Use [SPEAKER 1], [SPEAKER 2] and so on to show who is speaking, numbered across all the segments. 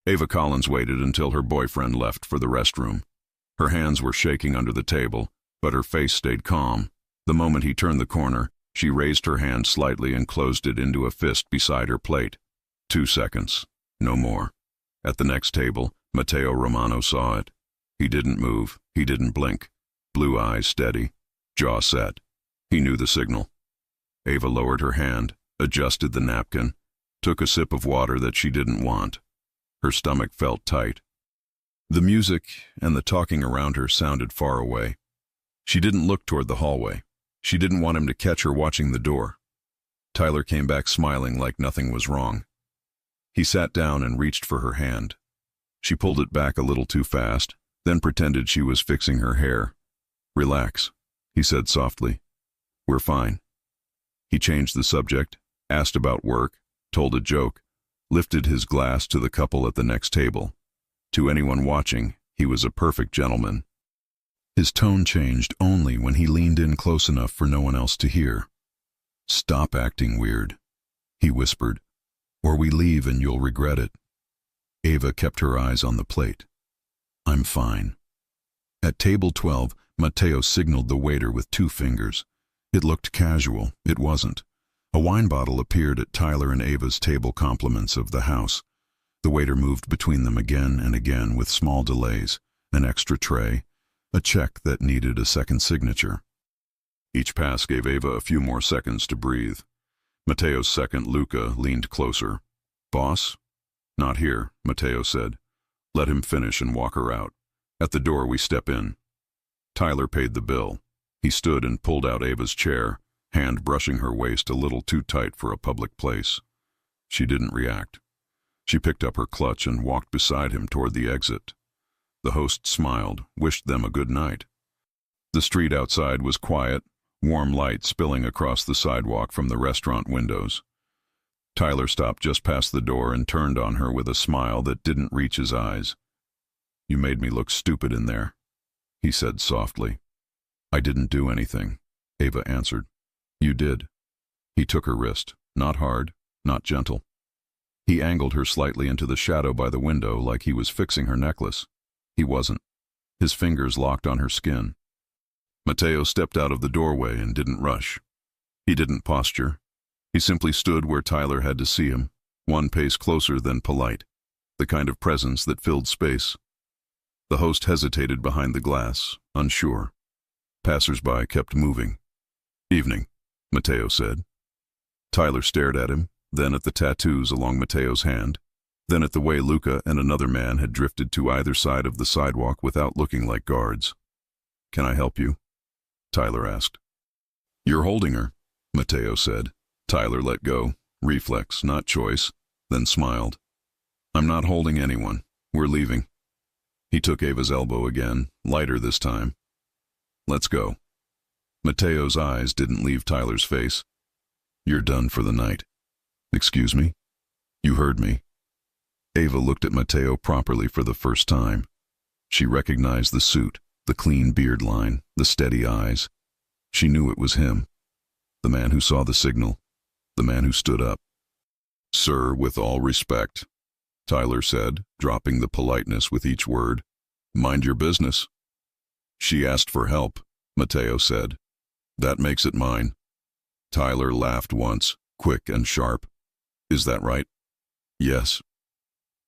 [SPEAKER 1] Ava Collins waited until her boyfriend left for the restroom. Her hands were shaking under the table, but her face stayed calm. The moment he turned the corner, she raised her hand slightly and closed it into a fist beside her plate. 2 seconds. No more. At the next table, Matteo Romano saw it. He didn't move. He didn't blink. Blue eyes steady. Jaw set. He knew the signal. Ava lowered her hand, adjusted the napkin, took a sip of water that she didn't want. Her stomach felt tight. The music and the talking around her sounded far away. She didn't look toward the hallway. She didn't want him to catch her watching the door. Tyler came back smiling like nothing was wrong. He sat down and reached for her hand. She pulled it back a little too fast, then pretended she was fixing her hair. "Relax," he said softly. "We're fine." He changed the subject, asked about work, told a joke, lifted his glass to the couple at the next table. To anyone watching, he was a perfect gentleman. His tone changed only when he leaned in close enough for no one else to hear. "Stop acting weird," he whispered, "or we leave and you'll regret it." Ava kept her eyes on the plate. "I'm fine." At table 12, Matteo signaled the waiter with 2 fingers. It looked casual. It wasn't. A wine bottle appeared at Tyler and Ava's table, compliments of the house. The waiter moved between them again and again with small delays, an extra tray, a check that needed a second signature. Each pass gave Ava a few more seconds to breathe. Matteo's second, Luca, leaned closer. "Boss?" "Not here," Matteo said. "Let him finish and walk her out. At the door we step in." Tyler paid the bill. He stood and pulled out Ava's chair, hand brushing her waist a little too tight for a public place. She didn't react. She picked up her clutch and walked beside him toward the exit. The host smiled, wished them a good night. The street outside was quiet, warm light spilling across the sidewalk from the restaurant windows. Tyler stopped just past the door and turned on her with a smile that didn't reach his eyes. "You made me look stupid in there," he said softly. "I didn't do anything," Ava answered. "You did." He took her wrist, not hard, not gentle. He angled her slightly into the shadow by the window like he was fixing her necklace. He wasn't. His fingers locked on her skin. Matteo stepped out of the doorway and didn't rush. He didn't posture. He simply stood where Tyler had to see him, 1 pace closer than polite, the kind of presence that filled space. The host hesitated behind the glass, unsure. Passers-by kept moving. "Evening," Matteo said. Tyler stared at him, then at the tattoos along Matteo's hand, then at the way Luca and another man had drifted to either side of the sidewalk without looking like guards. "Can I help you?" Tyler asked. "You're holding her," Matteo said. Tyler let go, reflex, not choice, then smiled. "I'm not holding anyone. We're leaving." He took Ava's elbow again, lighter this time. "Let's go." Matteo's eyes didn't leave Tyler's face. "You're done for the night." "Excuse me?" "You heard me." Ava looked at Matteo properly for the first time. She recognized the suit, the clean beard line, the steady eyes. She knew it was him. The man who saw the signal. The man who stood up. "Sir, with all respect," Tyler said, dropping the politeness with each word. "Mind your business." "She asked for help," Matteo said. "That makes it mine." Tyler laughed once, quick and sharp. "Is that right?" "Yes."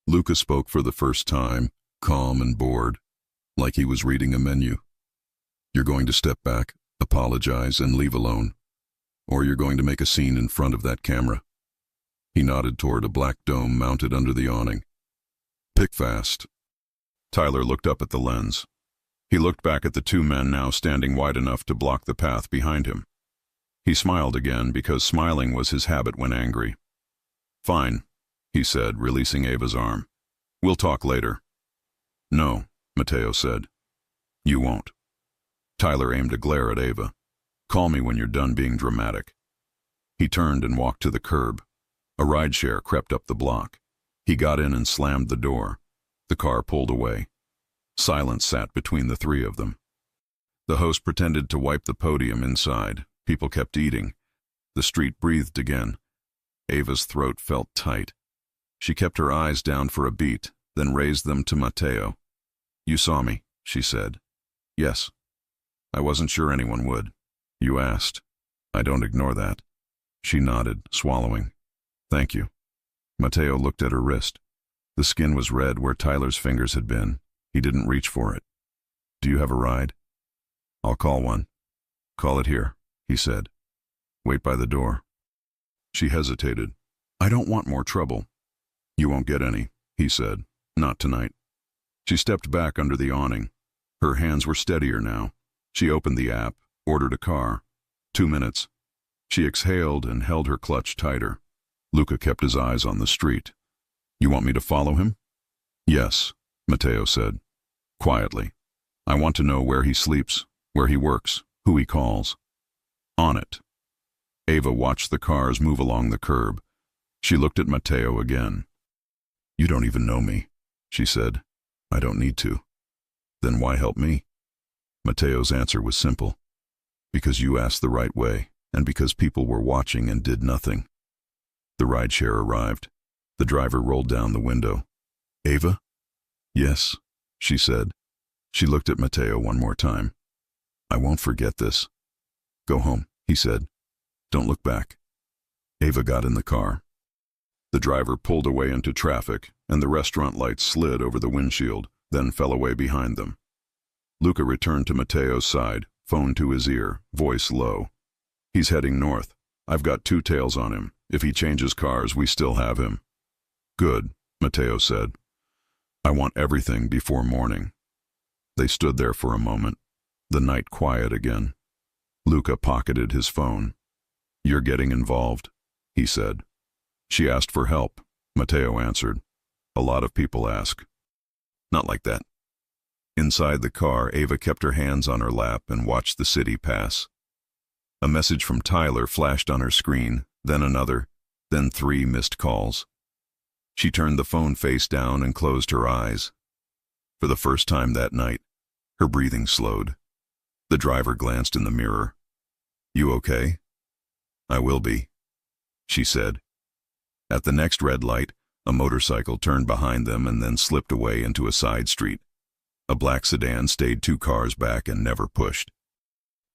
[SPEAKER 1] Luca spoke for the first time, calm and bored, like he was reading a menu. "You're going to step back, apologize, and leave alone. Or you're going to make a scene in front of that camera." He nodded toward a black dome mounted under the awning. "Pick fast." Tyler looked up at the lens. He looked back at the 2 men now standing wide enough to block the path behind him. He smiled again because smiling was his habit when angry. "Fine," he said, releasing Ava's arm. "We'll talk later." "No," Matteo said. "You won't." Tyler aimed a glare at Ava. "Call me when you're done being dramatic." He turned and walked to the curb. A rideshare crept up the block. He got in and slammed the door. The car pulled away. Silence sat between the 3 of them. The host pretended to wipe the podium inside. People kept eating. The street breathed again. Ava's throat felt tight. She kept her eyes down for a beat, then raised them to Matteo. "You saw me," she said. "Yes. I wasn't sure anyone would. You asked. I don't ignore that." She nodded, swallowing. "Thank you." Matteo looked at her wrist. The skin was red where Tyler's fingers had been. He didn't reach for it. "Do you have a ride?" "I'll call one." "Call it here," he said. "Wait by the door." She hesitated. "I don't want more trouble." "You won't get any," he said. "Not tonight." She stepped back under the awning. Her hands were steadier now. She opened the app, ordered a car. 2 minutes. She exhaled and held her clutch tighter. Luca kept his eyes on the street. "You want me to follow him?" "Yes," Matteo said, quietly. "I want to know where he sleeps, where he works, who he calls." "On it." Ava watched the cars move along the curb. She looked at Matteo again. "You don't even know me," she said. "I don't need to." "Then why help me?" Matteo's answer was simple. "Because you asked the right way, and because people were watching and did nothing." The rideshare arrived. The driver rolled down the window. "Ava?" "Yes," she said. She looked at Matteo one more time. "I won't forget this." "Go home," he said. "Don't look back." Ava got in the car. The driver pulled away into traffic, and the restaurant lights slid over the windshield, then fell away behind them. Luca returned to Matteo's side, phone to his ear, voice low. "He's heading north. I've got 2 tails on him. If he changes cars, we still have him." "Good," Matteo said. "I want everything before morning." They stood there for a moment, the night quiet again. Luca pocketed his phone. "You're getting involved," he said. "She asked for help," Matteo answered. "A lot of people ask." "Not like that." Inside the car, Ava kept her hands on her lap and watched the city pass. A message from Tyler flashed on her screen, then another, then 3 missed calls. She turned the phone face down and closed her eyes. For the first time that night, her breathing slowed. The driver glanced in the mirror. "You okay?" "I will be," she said. At the next red light, a motorcycle turned behind them and then slipped away into a side street. A black sedan stayed 2 cars back and never pushed.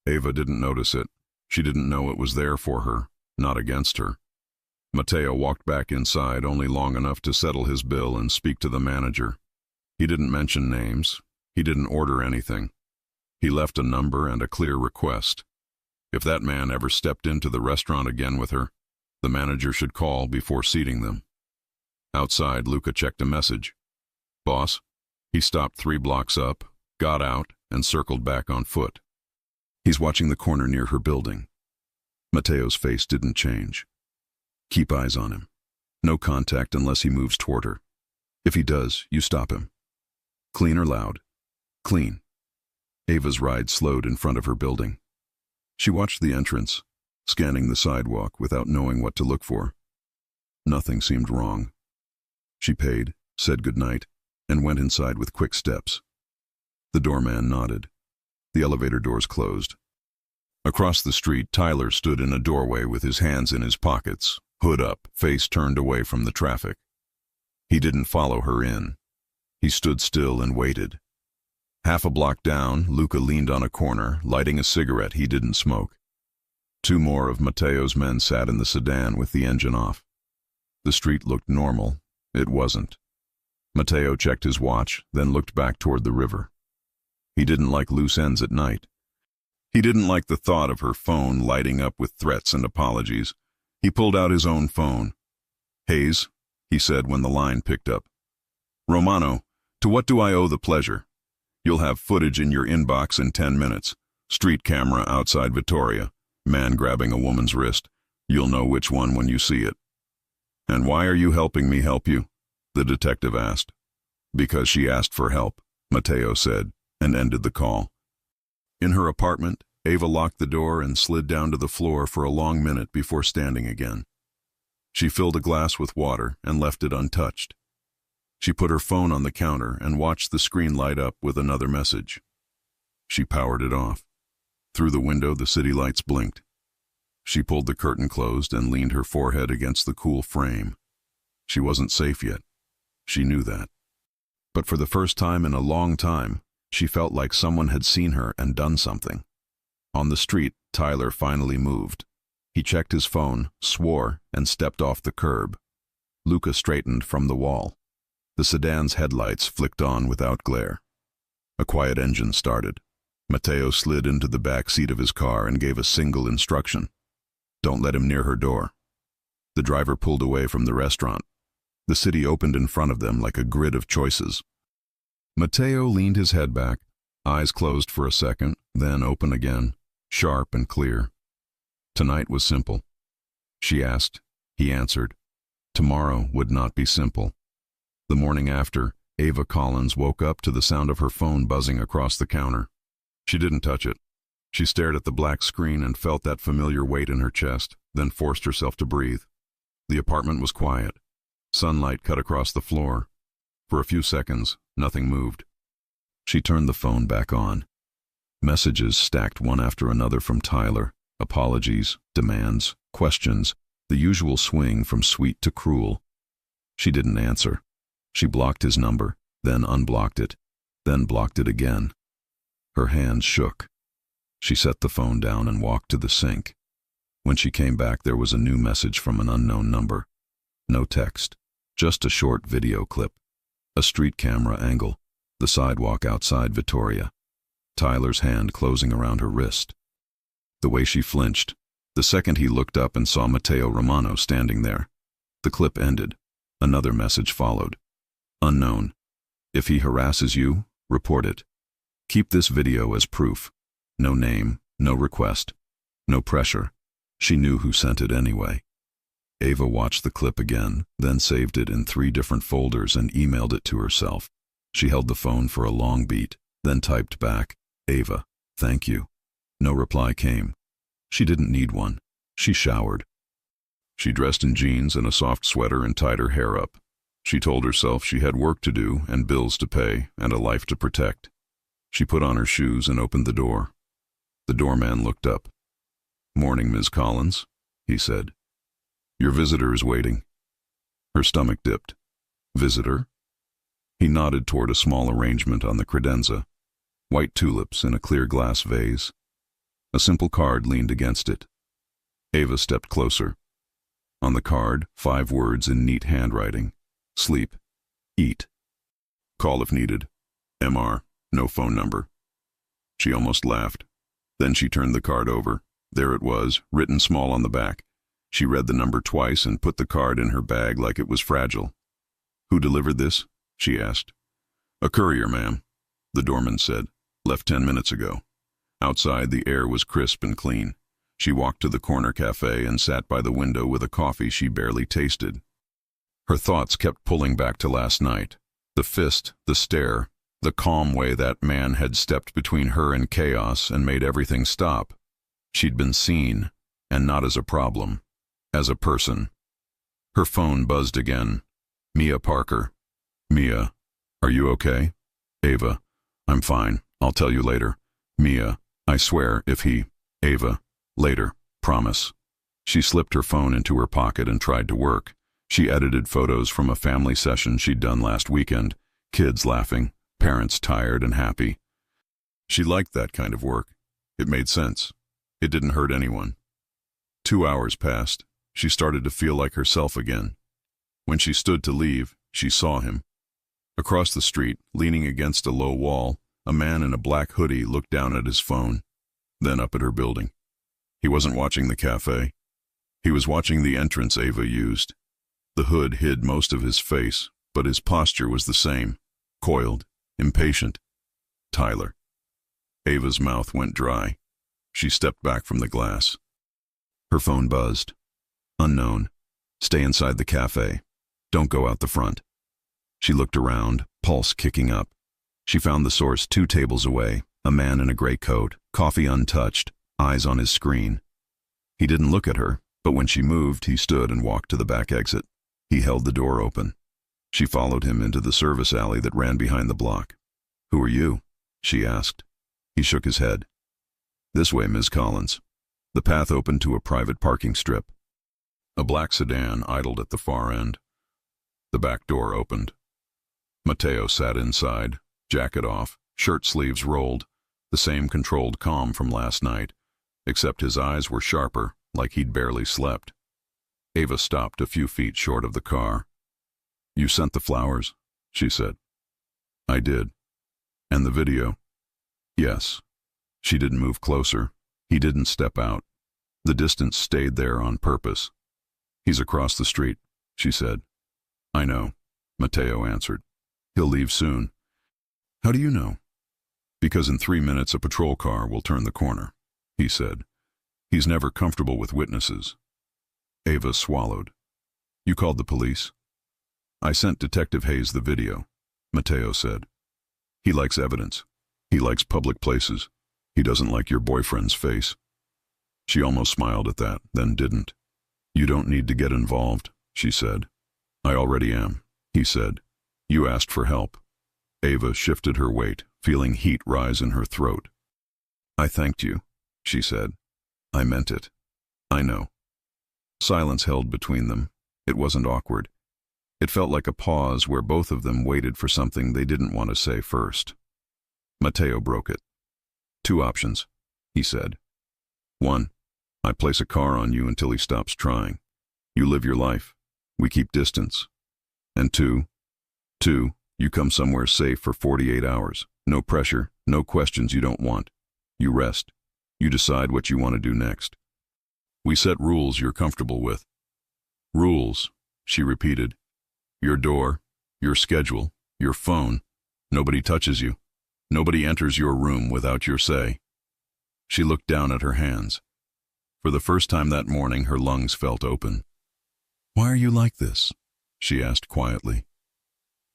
[SPEAKER 1] Ava didn't notice it. She didn't know it was there for her, not against her. Matteo walked back inside only long enough to settle his bill and speak to the manager. He didn't mention names. He didn't order anything. He left a number and a clear request. If that man ever stepped into the restaurant again with her, the manager should call before seating them. Outside, Luca checked a message. "Boss?" He stopped 3 blocks up, got out, and circled back on foot. "He's watching the corner near her building." Matteo's face didn't change. "Keep eyes on him. No contact unless he moves toward her. If he does, you stop him." "Clean or loud?" "Clean." Ava's ride slowed in front of her building. She watched the entrance, scanning the sidewalk without knowing what to look for. Nothing seemed wrong. She paid, said goodnight, and went inside with quick steps. The doorman nodded. The elevator doors closed. Across the street, Tyler stood in a doorway with his hands in his pockets, hood up, face turned away from the traffic. He didn't follow her in. He stood still and waited. Half a block down, Luca leaned on a corner, lighting a cigarette he didn't smoke. 2 more of Matteo's men sat in the sedan with the engine off. The street looked normal. It wasn't. Matteo checked his watch, then looked back toward the river. He didn't like loose ends at night. He didn't like the thought of her phone lighting up with threats and apologies. He pulled out his own phone. "Hayes," he said when the line picked up. "Romano, to what do I owe the pleasure? You'll have footage in your inbox in 10 minutes. Street camera outside Vittoria. Man grabbing a woman's wrist. You'll know which one when you see it." "And why are you helping me help you?" the detective asked. "Because she asked for help," Matteo said, and ended the call. In her apartment, Ava locked the door and slid down to the floor for a long minute before standing again. She filled a glass with water and left it untouched. She put her phone on the counter and watched the screen light up with another message. She powered it off. Through the window, the city lights blinked. She pulled the curtain closed and leaned her forehead against the cool frame. She wasn't safe yet. She knew that. But for the first time in a long time, she felt like someone had seen her and done something. On the street, Tyler finally moved. He checked his phone, swore, and stepped off the curb. Luca straightened from the wall. The sedan's headlights flicked on without glare. A quiet engine started. Matteo slid into the back seat of his car and gave a single instruction. Don't let him near her door. The driver pulled away from the restaurant. The city opened in front of them like a grid of choices. Matteo leaned his head back, eyes closed for a second, then open again, sharp and clear. Tonight was simple. She asked. He answered. Tomorrow would not be simple. The morning after, Ava Collins woke up to the sound of her phone buzzing across the counter. She didn't touch it. She stared at the black screen and felt that familiar weight in her chest, then forced herself to breathe. The apartment was quiet. Sunlight cut across the floor. For a few seconds, nothing moved. She turned the phone back on. Messages stacked one after another from Tyler. Apologies, demands, questions, the usual swing from sweet to cruel. She didn't answer. She blocked his number, then unblocked it, then blocked it again. Her hands shook. She set the phone down and walked to the sink. When she came back, there was a new message from an unknown number. No text, just a short video clip. A street camera angle, the sidewalk outside Vittoria. Tyler's hand closing around her wrist. The way she flinched, the second he looked up and saw Matteo Romano standing there. The clip ended. Another message followed. Unknown. If he harasses you, report it. Keep this video as proof. No name, no request, no pressure. She knew who sent it anyway. Ava watched the clip again, then saved it in 3 different folders and emailed it to herself. She held the phone for a long beat, then typed back, Ava, thank you. No reply came. She didn't need one. She showered. She dressed in jeans and a soft sweater and tied her hair up. She told herself she had work to do and bills to pay and a life to protect. She put on her shoes and opened the door. The doorman looked up. Morning, Ms. Collins, he said. Your visitor is waiting. Her stomach dipped. Visitor? He nodded toward a small arrangement on the credenza. White tulips in a clear glass vase. A simple card leaned against it. Ava stepped closer. On the card, 5 words in neat handwriting. Sleep. Eat. Call if needed. MR. No phone number. She almost laughed. Then she turned the card over. There it was, written small on the back. She read the number twice and put the card in her bag like it was fragile. Who delivered this? She asked. A courier, ma'am, the doorman said. Left 10 minutes ago. Outside, the air was crisp and clean. She walked to the corner cafe and sat by the window with a coffee she barely tasted. Her thoughts kept pulling back to last night. The fist, the stare, the calm way that man had stepped between her and chaos and made everything stop. She'd been seen, and not as a problem, as a person. Her phone buzzed again. Mia Parker. Mia, are you okay? Ava, I'm fine. I'll tell you later. Mia, I swear, if he... Ava, later, promise. She slipped her phone into her pocket and tried to work. She edited photos from a family session she'd done last weekend. Kids laughing, parents tired and happy. She liked that kind of work. It made sense. It didn't hurt anyone. 2 hours passed. She started to feel like herself again. When she stood to leave, she saw him. Across the street, leaning against a low wall, a man in a black hoodie looked down at his phone, then up at her building. He wasn't watching the cafe. He was watching the entrance Ava used. The hood hid most of his face, but his posture was the same, coiled, impatient. Tyler. Ava's mouth went dry. She stepped back from the glass. Her phone buzzed. Unknown. Stay inside the cafe. Don't go out the front. She looked around, pulse kicking up. She found the source 2 tables away, a man in a gray coat, coffee untouched, eyes on his screen. He didn't look at her, but when she moved, he stood and walked to the back exit. He held the door open. She followed him into the service alley that ran behind the block. Who are you? She asked. He shook his head. This way, Ms. Collins. The path opened to a private parking strip. A black sedan idled at the far end. The back door opened. Matteo sat inside, jacket off, shirt sleeves rolled, the same controlled calm from last night, except his eyes were sharper, like he'd barely slept. Ava stopped a few feet short of the car. "You sent the flowers?" she said. "I did." "And the video?" "Yes." She didn't move closer. He didn't step out. The distance stayed there on purpose. "He's across the street," she said. "I know," Matteo answered. "He'll leave soon." "How do you know?" "Because in 3 minutes a patrol car will turn the corner," he said. "He's never comfortable with witnesses." Ava swallowed. "You called the police?" "I sent Detective Hayes the video," Matteo said. "He likes evidence. He likes public places. He doesn't like your boyfriend's face." She almost smiled at that, then didn't. "You don't need to get involved," she said. "I already am," he said. "You asked for help." Ava shifted her weight, feeling heat rise in her throat. "I thanked you," she said. "I meant it. I know." Silence held between them. It wasn't awkward. It felt like a pause where both of them waited for something they didn't want to say first. Matteo broke it. "2 options," he said. 1, I place a car on you until he stops trying. You live your life. We keep distance. And 2, you come somewhere safe for 48 hours. No pressure, no questions you don't want. You rest. You decide what you want to do next. We set rules you're comfortable with." "Rules," she repeated. "Your door, your schedule, your phone. Nobody touches you. Nobody enters your room without your say." She looked down at her hands. For the first time that morning, her lungs felt open. "Why are you like this?" she asked quietly.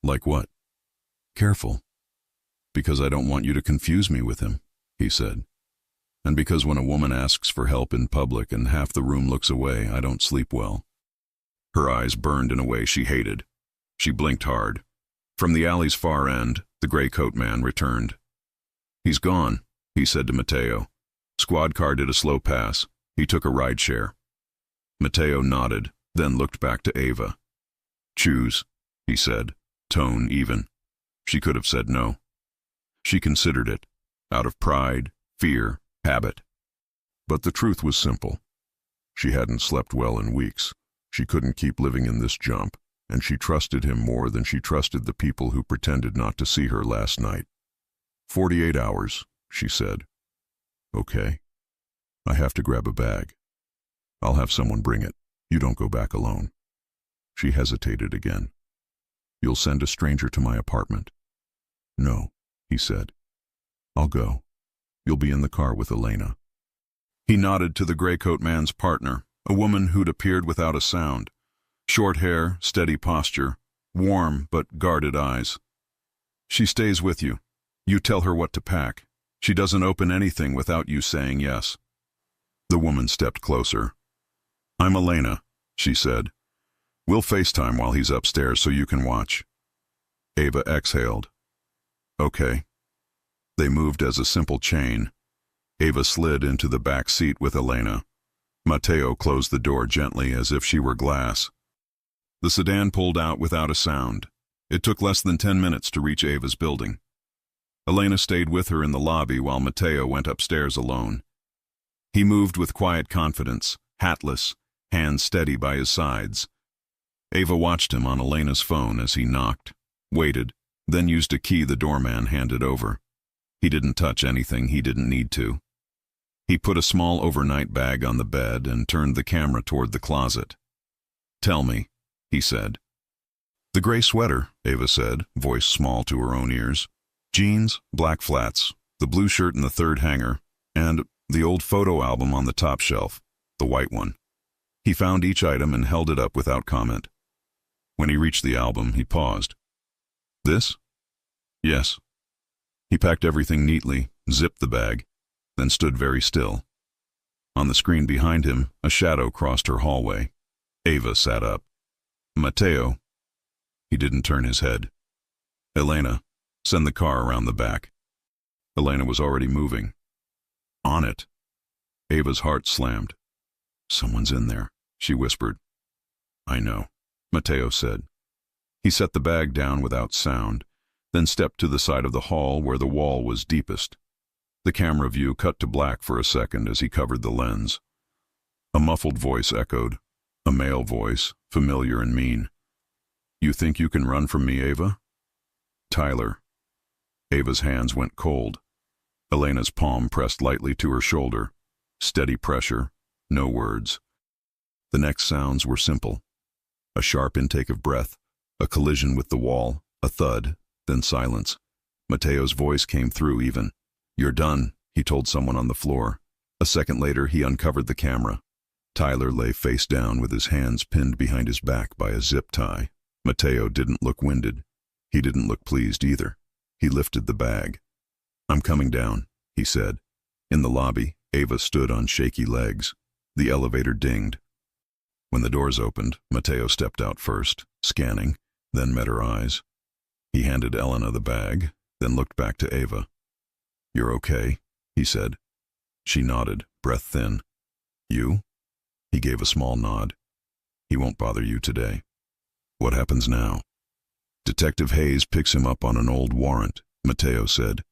[SPEAKER 1] "Like what?" "Careful." "Because I don't want you to confuse me with him," he said. "And because when a woman asks for help in public and half the room looks away, I don't sleep well." Her eyes burned in a way she hated. She blinked hard. From the alley's far end, the gray coat man returned. "He's gone," he said to Matteo. "Squad car did a slow pass. He took a ride share." Matteo nodded, then looked back to Ava. "Choose," he said, tone even. She could have said no. She considered it, out of pride, fear, habit. But the truth was simple. She hadn't slept well in weeks. She couldn't keep living in this jump, and she trusted him more than she trusted the people who pretended not to see her last night. 48 hours, she said. "Okay. I have to grab a bag. I'll have someone bring it. You don't go back alone." She hesitated again. "You'll send a stranger to my apartment?" "No," he said. "I'll go. You'll be in the car with Elena." He nodded to the gray coat man's partner, a woman who'd appeared without a sound. Short hair, steady posture, warm but guarded eyes. "She stays with you. You tell her what to pack. She doesn't open anything without you saying yes." The woman stepped closer. "I'm Elena," she said. "We'll FaceTime while he's upstairs so you can watch." Ava exhaled. "Okay." They moved as a simple chain. Ava slid into the back seat with Elena. Matteo closed the door gently as if she were glass. The sedan pulled out without a sound. It took less than 10 minutes to reach Ava's building. Elena stayed with her in the lobby while Matteo went upstairs alone. He moved with quiet confidence, hatless, hands steady by his sides. Ava watched him on Elena's phone as he knocked, waited, then used a key the doorman handed over. He didn't touch anything he didn't need to. He put a small overnight bag on the bed and turned the camera toward the closet. "Tell me," he said. "The gray sweater," Ava said, voice small to her own ears. "Jeans, black flats, the blue shirt in the third hanger, and the old photo album on the top shelf, the white one." He found each item and held it up without comment. When he reached the album, he paused. "This?" "Yes." He packed everything neatly, zipped the bag, then stood very still. On the screen behind him, a shadow crossed her hallway. Ava sat up. "Matteo." He didn't turn his head. "Elena, send the car around the back." Elena was already moving. "On it." Ava's heart slammed. "Someone's in there," she whispered. "I know," Matteo said. He set the bag down without sound, then stepped to the side of the hall where the wall was deepest. The camera view cut to black for a second as he covered the lens. A muffled voice echoed, a male voice, familiar and mean. "You think you can run from me, Ava?" "Tyler." Ava's hands went cold. Elena's palm pressed lightly to her shoulder. Steady pressure, no words. The next sounds were simple. A sharp intake of breath, a collision with the wall, a thud, then silence. Mateo's voice came through even. "You're done," he told someone on the floor. A second later, he uncovered the camera. Tyler lay face down with his hands pinned behind his back by a zip tie. Mateo didn't look winded. He didn't look pleased either. He lifted the bag. "I'm coming down," he said. In the lobby, Ava stood on shaky legs. The elevator dinged. When the doors opened, Mateo stepped out first, scanning, then met her eyes. He handed Elena the bag, then looked back to Ava. "You're okay," he said. She nodded, breath thin. "You?" He gave a small nod. "He won't bother you today." "What happens now?" "Detective Hayes picks him up on an old warrant," Mateo said.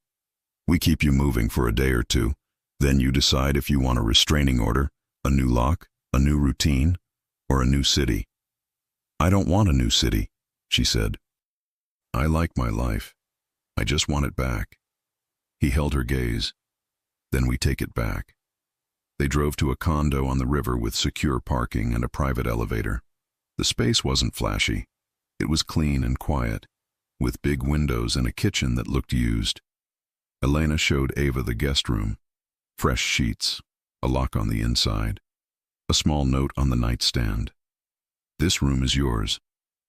[SPEAKER 1] "We keep you moving for a day or two. Then you decide if you want a restraining order, a new lock, a new routine, or a new city." "I don't want a new city," she said. "I like my life. I just want it back." He held her gaze. "Then we take it back." They drove to a condo on the river with secure parking and a private elevator. The space wasn't flashy. It was clean and quiet, with big windows and a kitchen that looked used. Elena showed Ava the guest room. Fresh sheets, a lock on the inside, a small note on the nightstand. "This room is yours.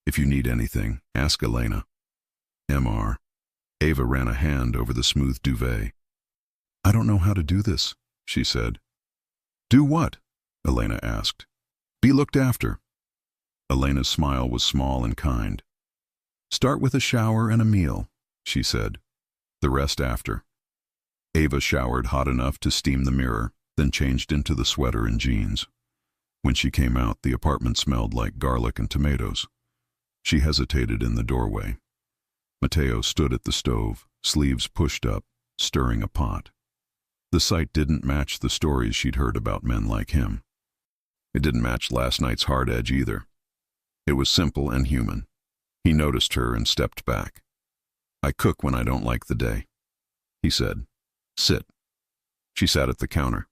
[SPEAKER 1] If you need anything, ask Elena." Mr. Ava ran a hand over the smooth duvet. "I don't know how to do this," she said. "Do what?" Elena asked. "Be looked after." Elena's smile was small and kind. "Start with a shower and a meal," she said. "The rest after." Ava showered hot enough to steam the mirror, then changed into the sweater and jeans. When she came out, the apartment smelled like garlic and tomatoes. She hesitated in the doorway. Mateo stood at the stove, sleeves pushed up, stirring a pot. The sight didn't match the stories she'd heard about men like him. It didn't match last night's hard edge either. It was simple and human. He noticed her and stepped back. "I cook when I don't like the day," he said. "Sit." She sat at the counter.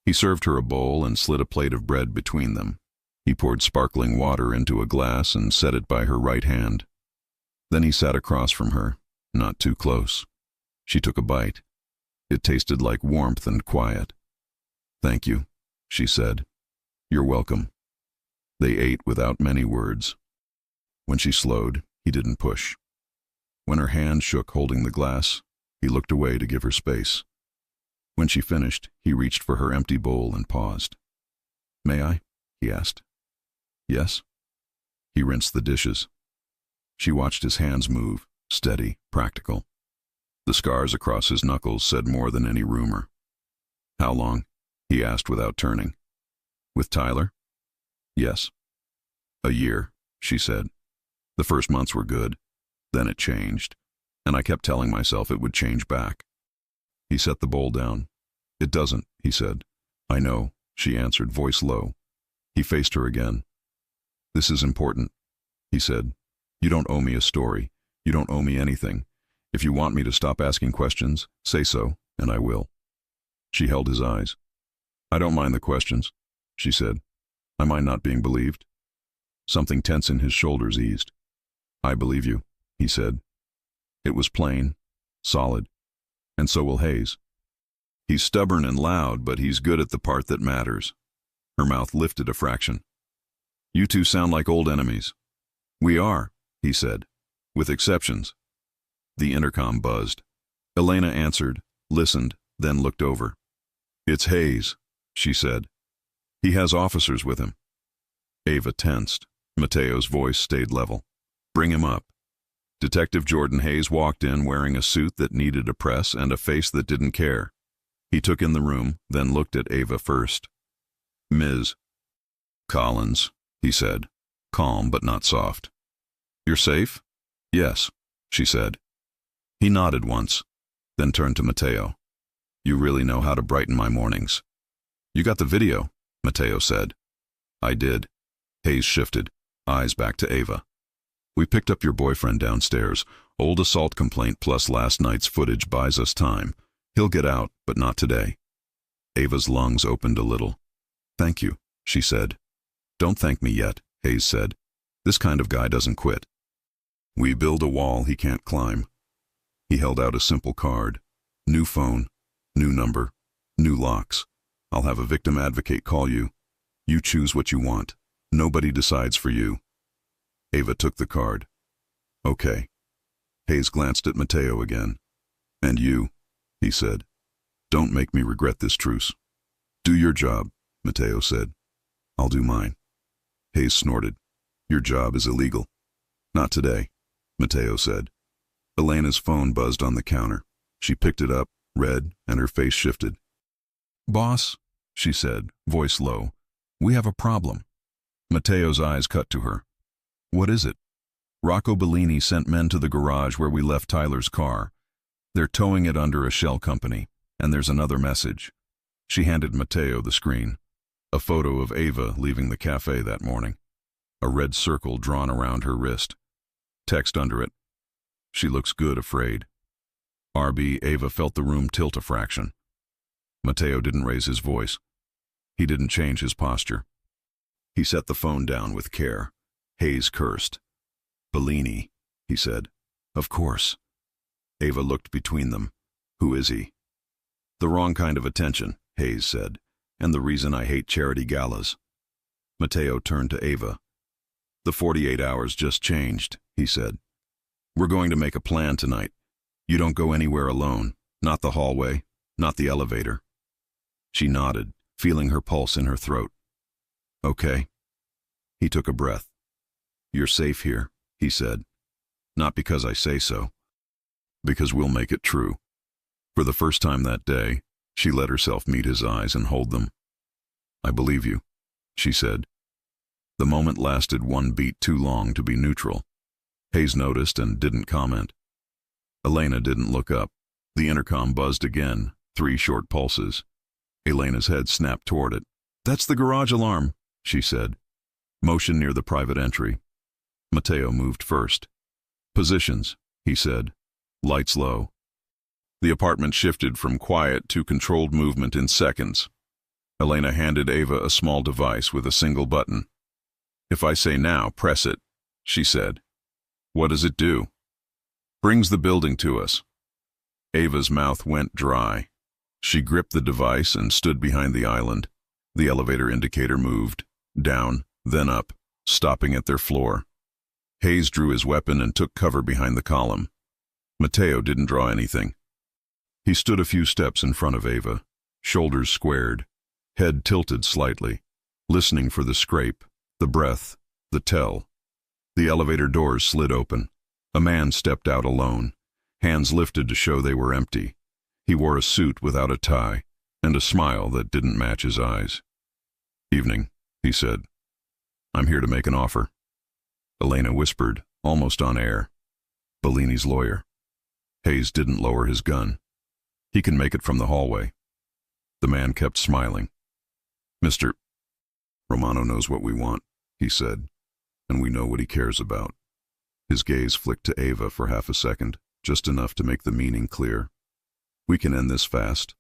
[SPEAKER 1] He served her a bowl and slid a plate of bread between them. He poured sparkling water into a glass and set it by her right hand. Then he sat across from her, not too close. She took a bite. It tasted like warmth and quiet. "Thank you," she said. "You're welcome." They ate without many words. When she slowed, he didn't push. When her hand shook holding the glass, he looked away to give her space. When she finished, he reached for her empty bowl and paused. "May I?" he asked. "Yes." He rinsed the dishes. She watched his hands move, steady, practical. The scars across his knuckles said more than any rumor. "How long?" he asked without turning. "With Tyler?" "Yes." "A year," she said. "The first months were good. Then it changed, and I kept telling myself it would change back." He set the bowl down. "It doesn't," he said. "I know," she answered, voice low. He faced her again. "This is important," he said. "You don't owe me a story. You don't owe me anything. If you want me to stop asking questions, say so, and I will." She held his eyes. "I don't mind the questions," she said. "I mind not being believed." Something tense in his shoulders eased. "I believe you," he said. It was plain, solid, and so will Hayes. "He's stubborn and loud, but he's good at the part that matters." Her mouth lifted a fraction. "You two sound like old enemies." "We are," he said, "with exceptions." The intercom buzzed. Elena answered, listened, then looked over. "It's Hayes," she said. "He has officers with him." Ava tensed. Mateo's voice stayed level. "Bring him up." Detective Jordan Hayes walked in wearing a suit that needed a press and a face that didn't care. He took in the room, then looked at Ava first. "Ms. Collins," he said, calm but not soft. You're safe? Yes, she said. He nodded once, then turned to Mateo. You really know how to brighten my mornings. You got the video, Mateo said. I did. Hayes shifted, eyes back to Ava. We picked up your boyfriend downstairs. Old assault complaint plus last night's footage buys us time. He'll get out, but not today. Ava's lungs opened a little. Thank you, she said. Don't thank me yet, Hayes said. This kind of guy doesn't quit. We build a wall he can't climb. He held out a simple card. New phone, new number, new locks. I'll have a victim advocate call you. You choose what you want. Nobody decides for you. Ava took the card. Okay. Hayes glanced at Mateo again. And you, he said. Don't make me regret this truce. Do your job, Mateo said. I'll do mine. Hayes snorted. Your job is illegal. Not today, Mateo said. Elena's phone buzzed on the counter. She picked it up, read, and her face shifted. Boss, she said, voice low, we have a problem. Mateo's eyes cut to her. What is it? Rocco Bellini sent men to the garage where we left Tyler's car. They're towing it under a shell company, and there's another message. She handed Mateo the screen. A photo of Ava leaving the cafe that morning. A red circle drawn around her wrist. Text under it. She looks good afraid. RB, Ava felt the room tilt a fraction. Mateo didn't raise his voice. He didn't change his posture. He set the phone down with care. Hayes cursed. Bellini, he said. Of course. Ava looked between them. Who is he? The wrong kind of attention, Hayes said, and the reason I hate charity galas. Mateo turned to Ava. The 48 hours just changed, he said. We're going to make a plan tonight. You don't go anywhere alone, not the hallway, not the elevator. She nodded, feeling her pulse in her throat. Okay. He took a breath. You're safe here, he said. Not because I say so. Because we'll make it true. For the first time that day, she let herself meet his eyes and hold them. I believe you, she said. The moment lasted one beat too long to be neutral. Hayes noticed and didn't comment. Elena didn't look up. The intercom buzzed again, 3 short pulses. Elena's head snapped toward it. That's the garage alarm, she said. Motion near the private entry. Mateo moved first. Positions, he said. Lights low. The apartment shifted from quiet to controlled movement in seconds. Elena handed Ava a small device with a single button. If I say now, press it, she said. What does it do? Brings the building to us. Ava's mouth went dry. She gripped the device and stood behind the island. The elevator indicator moved, down, then up, stopping at their floor. Hayes drew his weapon and took cover behind the column. Mateo didn't draw anything. He stood a few steps in front of Ava, shoulders squared, head tilted slightly, listening for the scrape, the breath, the tell. The elevator doors slid open. A man stepped out alone, hands lifted to show they were empty. He wore a suit without a tie, and a smile that didn't match his eyes. Evening, he said. I'm here to make an offer. Elena whispered, almost on air. Bellini's lawyer. Hayes didn't lower his gun. He can make it from the hallway. The man kept smiling. Mr. Romano knows what we want, he said, and we know what he cares about. His gaze flicked to Ava for half a second, just enough to make the meaning clear. We can end this fast,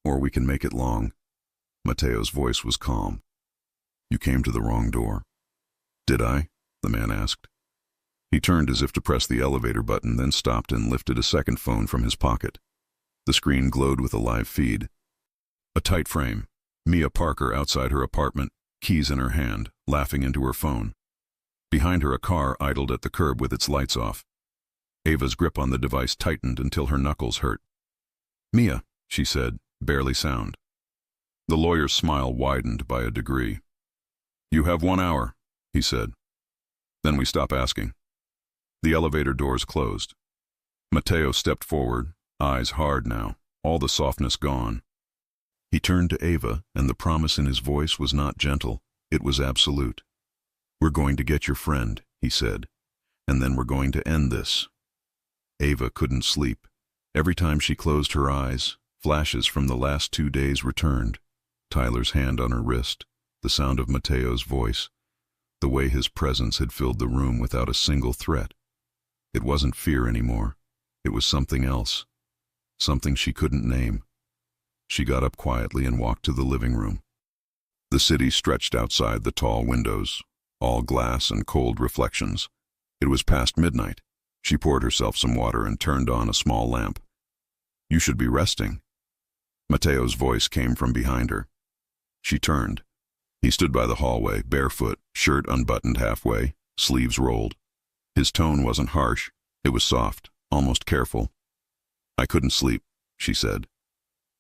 [SPEAKER 1] or we can make it long. Mateo's voice was calm. You came to the wrong door. Did I? The man asked. He turned as if to press the elevator button, then stopped and lifted a second phone from his pocket. The screen glowed with a live feed. A tight frame. Mia Parker outside her apartment, keys in her hand, laughing into her phone. Behind her a car idled at the curb with its lights off. Ava's grip on the device tightened until her knuckles hurt. Mia, she said, barely sound. The lawyer's smile widened by a degree. You have 1 hour, he said. Then we stop asking. The elevator doors closed. Mateo stepped forward, eyes hard now, all the softness gone. He turned to Ava, and the promise in his voice was not gentle, it was absolute. We're going to get your friend, he said, and then we're going to end this. Ava couldn't sleep. Every time she closed her eyes, flashes from the last 2 days returned. Tyler's hand on her wrist, the sound of Mateo's voice, the way his presence had filled the room without a single threat. It wasn't fear anymore. It was something else. Something she couldn't name. She got up quietly and walked to the living room. The city stretched outside the tall windows, all glass and cold reflections. It was past midnight. She poured herself some water and turned on a small lamp. "You should be resting." Mateo's voice came from behind her. She turned. He stood by the hallway, barefoot, shirt unbuttoned halfway, sleeves rolled. His tone wasn't harsh. It was soft, almost careful. "I couldn't sleep," she said.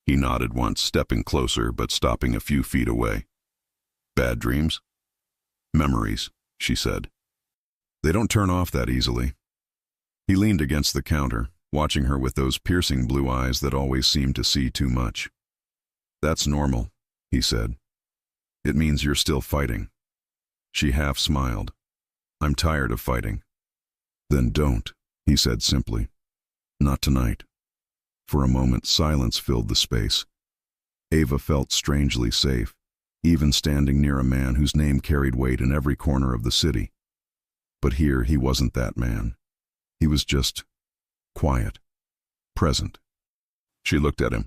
[SPEAKER 1] He nodded once, stepping closer but stopping a few feet away. "Bad dreams?" "Memories," she said. "They don't turn off that easily." He leaned against the counter, watching her with those piercing blue eyes that always seemed to see too much. "That's normal," he said. "It means you're still fighting." She half smiled. "I'm tired of fighting." "Then don't," he said simply. "Not tonight." For a moment, silence filled the space. Ava felt strangely safe, even standing near a man whose name carried weight in every corner of the city. But here he wasn't that man. He was just quiet, present. She looked at him.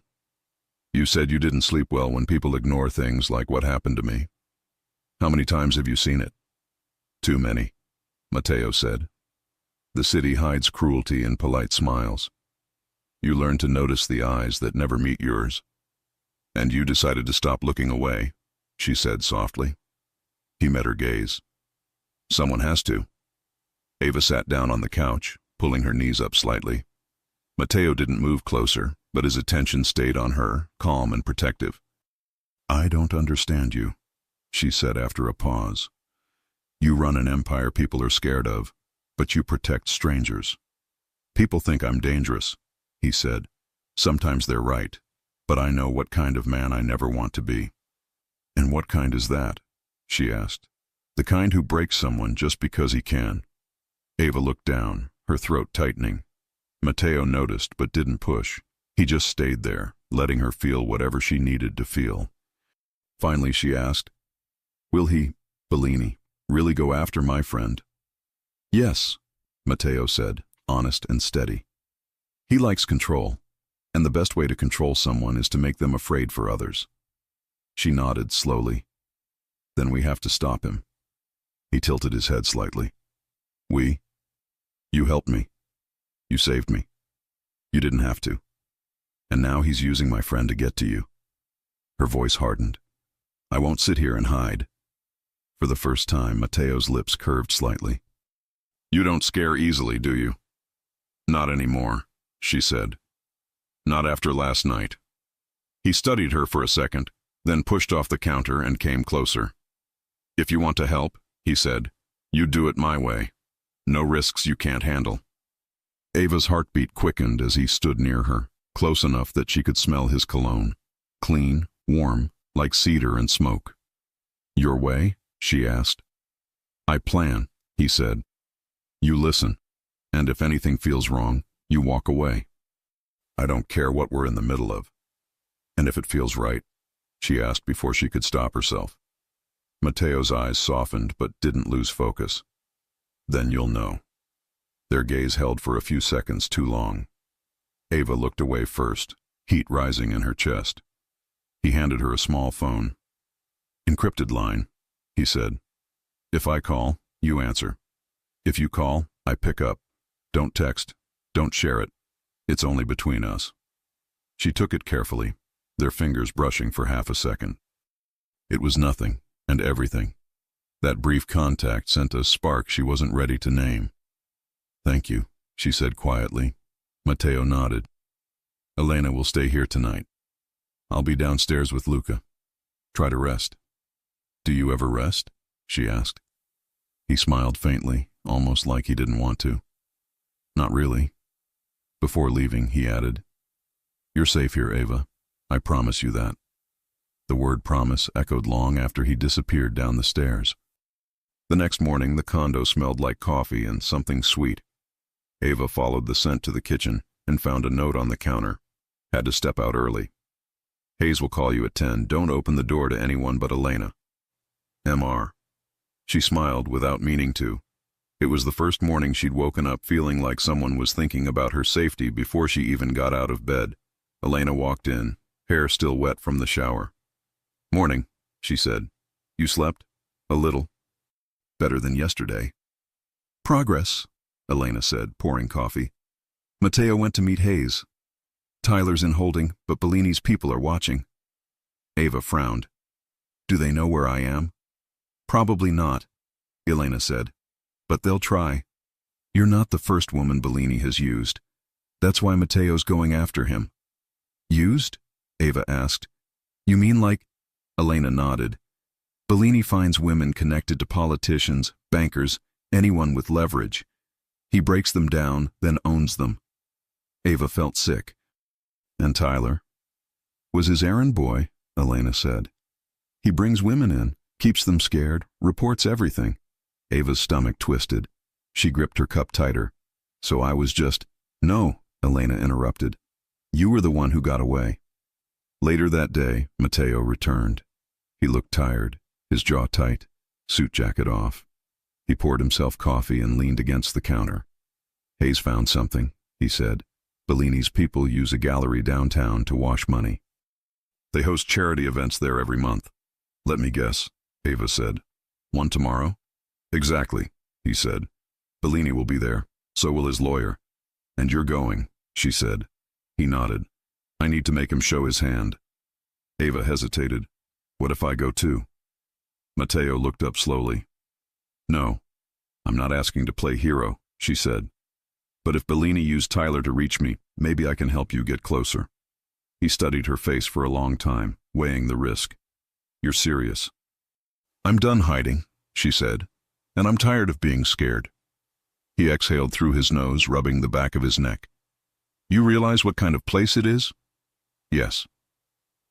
[SPEAKER 1] "You said you didn't sleep well when people ignore things like what happened to me. How many times have you seen it?" "Too many," Mateo said. "The city hides cruelty in polite smiles. You learn to notice the eyes that never meet yours. And you decided to stop looking away," she said softly. He met her gaze. "Someone has to." Ava sat down on the couch, pulling her knees up slightly. Mateo didn't move closer, but his attention stayed on her, calm and protective. "I don't understand you," she said after a pause. "You run an empire people are scared of, but you protect strangers." "People think I'm dangerous," he said. "Sometimes they're right, but I know what kind of man I never want to be." "And what kind is that?" she asked. "The kind who breaks someone just because he can." Ava looked down, her throat tightening. Mateo noticed but didn't push. He just stayed there, letting her feel whatever she needed to feel. Finally she asked, "Will he, Bellini, really go after my friend?" "Yes," Mateo said, honest and steady. "He likes control, and the best way to control someone is to make them afraid for others." She nodded slowly. "Then we have to stop him." He tilted his head slightly. "We? You helped me. You saved me. You didn't have to. And now he's using my friend to get to you." Her voice hardened. "I won't sit here and hide." For the first time, Mateo's lips curved slightly. "You don't scare easily, do you?" "Not anymore," she said. "Not after last night." He studied her for a second, then pushed off the counter and came closer. "If you want to help," he said, "you do it my way. No risks you can't handle." Ava's heartbeat quickened as he stood near her, close enough that she could smell his cologne. Clean, warm, like cedar and smoke. "Your way?" she asked. "I plan," he said. "You listen, and if anything feels wrong, you walk away. I don't care what we're in the middle of." "And if it feels right?" she asked before she could stop herself. Mateo's eyes softened but didn't lose focus. "Then you'll know." Their gaze held for a few seconds too long. Ava looked away first, heat rising in her chest. He handed her a small phone. "Encrypted line," he said. "If I call, you answer. If you call, I pick up. Don't text. Don't share it. It's only between us." She took it carefully, their fingers brushing for half a second. It was nothing and everything. That brief contact sent a spark she wasn't ready to name. "Thank you," she said quietly. Mateo nodded. "Elena will stay here tonight. I'll be downstairs with Luca. Try to rest." "Do you ever rest?" she asked. He smiled faintly, almost like he didn't want to. "Not really." Before leaving, he added, "You're safe here, Ava. I promise you that." The word promise echoed long after he disappeared down the stairs. The next morning, the condo smelled like coffee and something sweet. Ava followed the scent to the kitchen and found a note on the counter. Had to step out early. Hayes will call you at 10. Don't open the door to anyone but Elena. M.R. She smiled without meaning to. It was the first morning she'd woken up feeling like someone was thinking about her safety before she even got out of bed. Elena walked in, hair still wet from the shower. Morning, she said. You slept? A little. Better than yesterday. Progress, Elena said, pouring coffee. Matteo went to meet Hayes. Tyler's in holding, but Bellini's people are watching. Ava frowned. Do they know where I am? Probably not, Elena said. But they'll try. You're not the first woman Bellini has used. That's why Matteo's going after him. Used? Ava asked. You mean like... Elena nodded. Bellini finds women connected to politicians, bankers, anyone with leverage. He breaks them down, then owns them. Ava felt sick. And Tyler? Was his errand boy, Elena said. He brings women in, keeps them scared, reports everything. Ava's stomach twisted. She gripped her cup tighter. So I was just... No, Elena interrupted. You were the one who got away. Later that day, Matteo returned. He looked tired, his jaw tight, suit jacket off. He poured himself coffee and leaned against the counter. Hayes found something, he said. Bellini's people use a gallery downtown to wash money. They host charity events there every month. Let me guess, Ava said. One tomorrow? Exactly, he said. Bellini will be there. So will his lawyer. And you're going, she said. He nodded. I need to make him show his hand. Ava hesitated. What if I go too? Matteo looked up slowly. No, I'm not asking to play hero, she said. But if Bellini used Tyler to reach me, maybe I can help you get closer. He studied her face for a long time, weighing the risk. You're serious. I'm done hiding, she said, and I'm tired of being scared. He exhaled through his nose, rubbing the back of his neck. You realize what kind of place it is? Yes.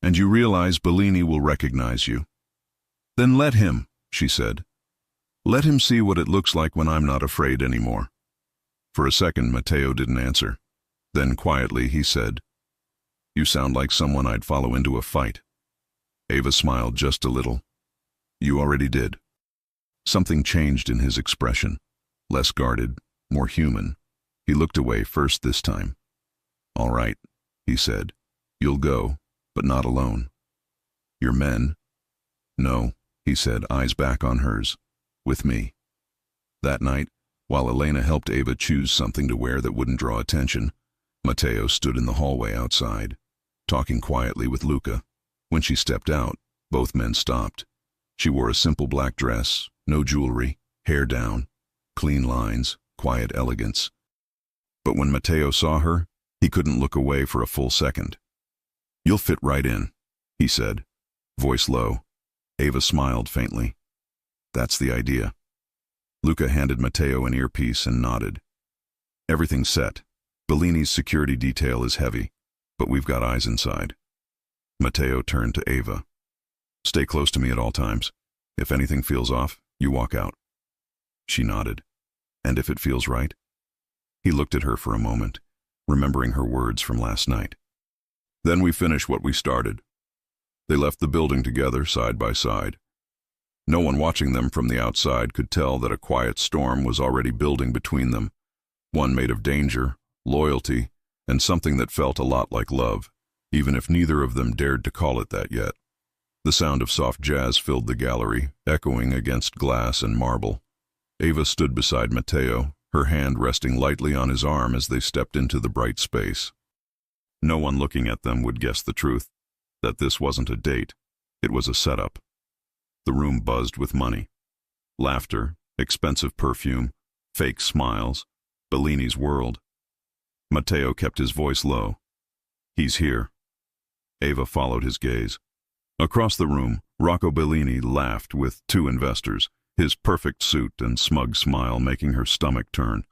[SPEAKER 1] And you realize Bellini will recognize you. Then let him, she said. Let him see what it looks like when I'm not afraid anymore. For a second, Matteo didn't answer. Then quietly he said, You sound like someone I'd follow into a fight. Ava smiled just a little. You already did. Something changed in his expression. Less guarded, more human. He looked away first this time. All right, he said. You'll go, but not alone. Your men? No, he said, eyes back on hers. With me. That night, while Elena helped Ava choose something to wear that wouldn't draw attention, Matteo stood in the hallway outside, talking quietly with Luca. When she stepped out, both men stopped. She wore a simple black dress, no jewelry, hair down, clean lines, quiet elegance. But when Matteo saw her, he couldn't look away for a full second. You'll fit right in, he said, voice low. Ava smiled faintly. That's the idea. Luca handed Matteo an earpiece and nodded. Everything's set. Bellini's security detail is heavy, but we've got eyes inside. Matteo turned to Ava. Stay close to me at all times. If anything feels off, you walk out. She nodded. And if it feels right? He looked at her for a moment, remembering her words from last night. Then we finish what we started. They left the building together, side by side. No one watching them from the outside could tell that a quiet storm was already building between them, one made of danger, loyalty, and something that felt a lot like love, even if neither of them dared to call it that yet. The sound of soft jazz filled the gallery, echoing against glass and marble. Ava stood beside Matteo, her hand resting lightly on his arm as they stepped into the bright space. No one looking at them would guess the truth, that this wasn't a date, it was a setup. The room buzzed with money. Laughter, expensive perfume, fake smiles, Bellini's world. Matteo kept his voice low. He's here. Ava followed his gaze. Across the room, Rocco Bellini laughed with two investors, his perfect suit and smug smile making her stomach turn.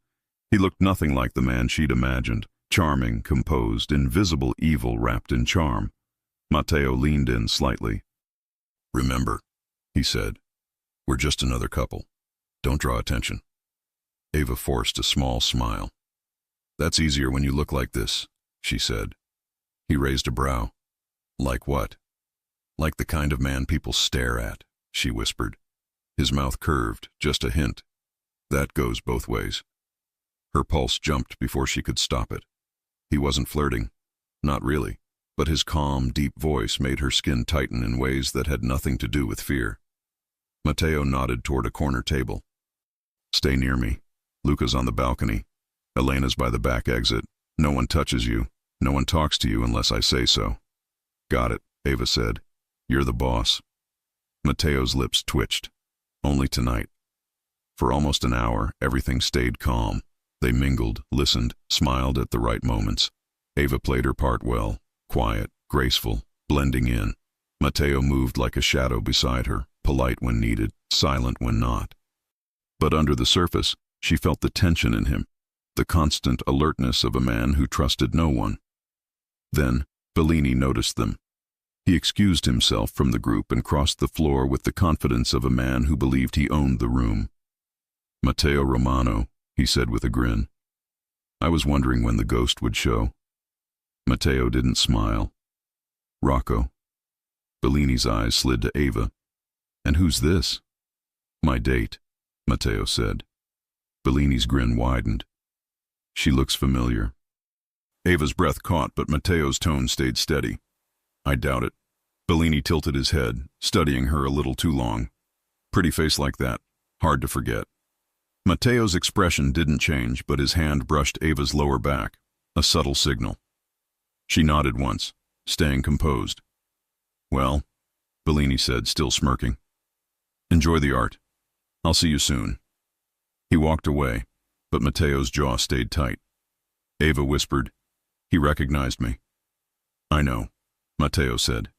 [SPEAKER 1] He looked nothing like the man she'd imagined, charming, composed, invisible evil wrapped in charm. Matteo leaned in slightly. Remember, he said, we're just another couple. Don't draw attention. Ava forced a small smile. That's easier when you look like this, she said. He raised a brow. Like what? Like the kind of man people stare at, she whispered. His mouth curved, just a hint. That goes both ways. Her pulse jumped before she could stop it. He wasn't flirting. Not really. But his calm, deep voice made her skin tighten in ways that had nothing to do with fear. Matteo nodded toward a corner table. Stay near me. Luca's on the balcony. Elena's by the back exit. No one touches you. No one talks to you unless I say so. Got it, Ava said. You're the boss. Matteo's lips twitched. Only tonight. For almost an hour, everything stayed calm. They mingled, listened, smiled at the right moments. Ava played her part well, quiet, graceful, blending in. Matteo moved like a shadow beside her, polite when needed, silent when not. But under the surface, she felt the tension in him, the constant alertness of a man who trusted no one. Then, Bellini noticed them. He excused himself from the group and crossed the floor with the confidence of a man who believed he owned the room. Matteo Romano, he said with a grin. I was wondering when the ghost would show. Matteo didn't smile. Rocco. Bellini's eyes slid to Ava. And who's this? My date, Matteo said. Bellini's grin widened. She looks familiar. Ava's breath caught, but Matteo's tone stayed steady. I doubt it. Bellini tilted his head, studying her a little too long. Pretty face like that. Hard to forget. Matteo's expression didn't change, but his hand brushed Ava's lower back, a subtle signal. She nodded once, staying composed. Well, Bellini said, still smirking. Enjoy the art. I'll see you soon. He walked away, but Matteo's jaw stayed tight. Ava whispered, He recognized me. I know, Matteo said.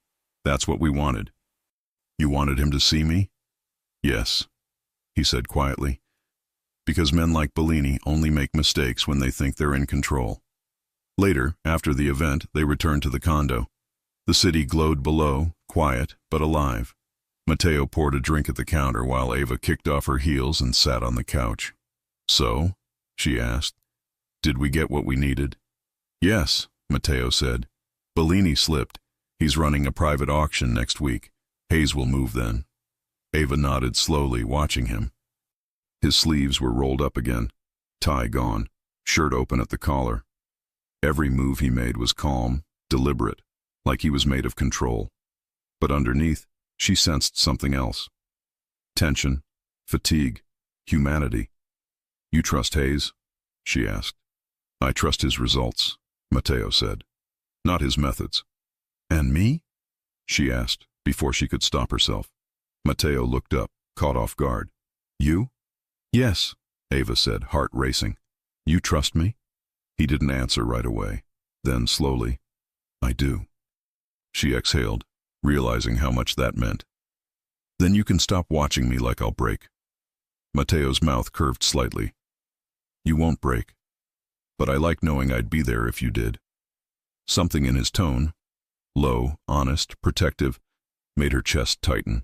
[SPEAKER 1] That's what we wanted. You wanted him to see me? Yes, he said quietly. Because men like Bellini only make mistakes when they think they're in control. Later, after the event, they returned to the condo. The city glowed below, quiet but alive. Matteo poured a drink at the counter while Ava kicked off her heels and sat on the couch. So, she asked, did we get what we needed? Yes, Matteo said. Bellini slipped. He's running a private auction next week. Hayes will move then. Ava nodded slowly, watching him. His sleeves were rolled up again, tie gone, shirt open at the collar. Every move he made was calm, deliberate, like he was made of control. But underneath, she sensed something else. Tension, fatigue, humanity. You trust Hayes? She asked. I trust his results, Matteo said. Not his methods. And me? She asked, before she could stop herself. Matteo looked up, caught off guard. You? Yes, Ava said, heart racing. You trust me? He didn't answer right away. Then slowly, I do. She exhaled, realizing how much that meant. Then you can stop watching me like I'll break. Matteo's mouth curved slightly. You won't break. But I like knowing I'd be there if you did. Something in his tone, low, honest, protective, made her chest tighten.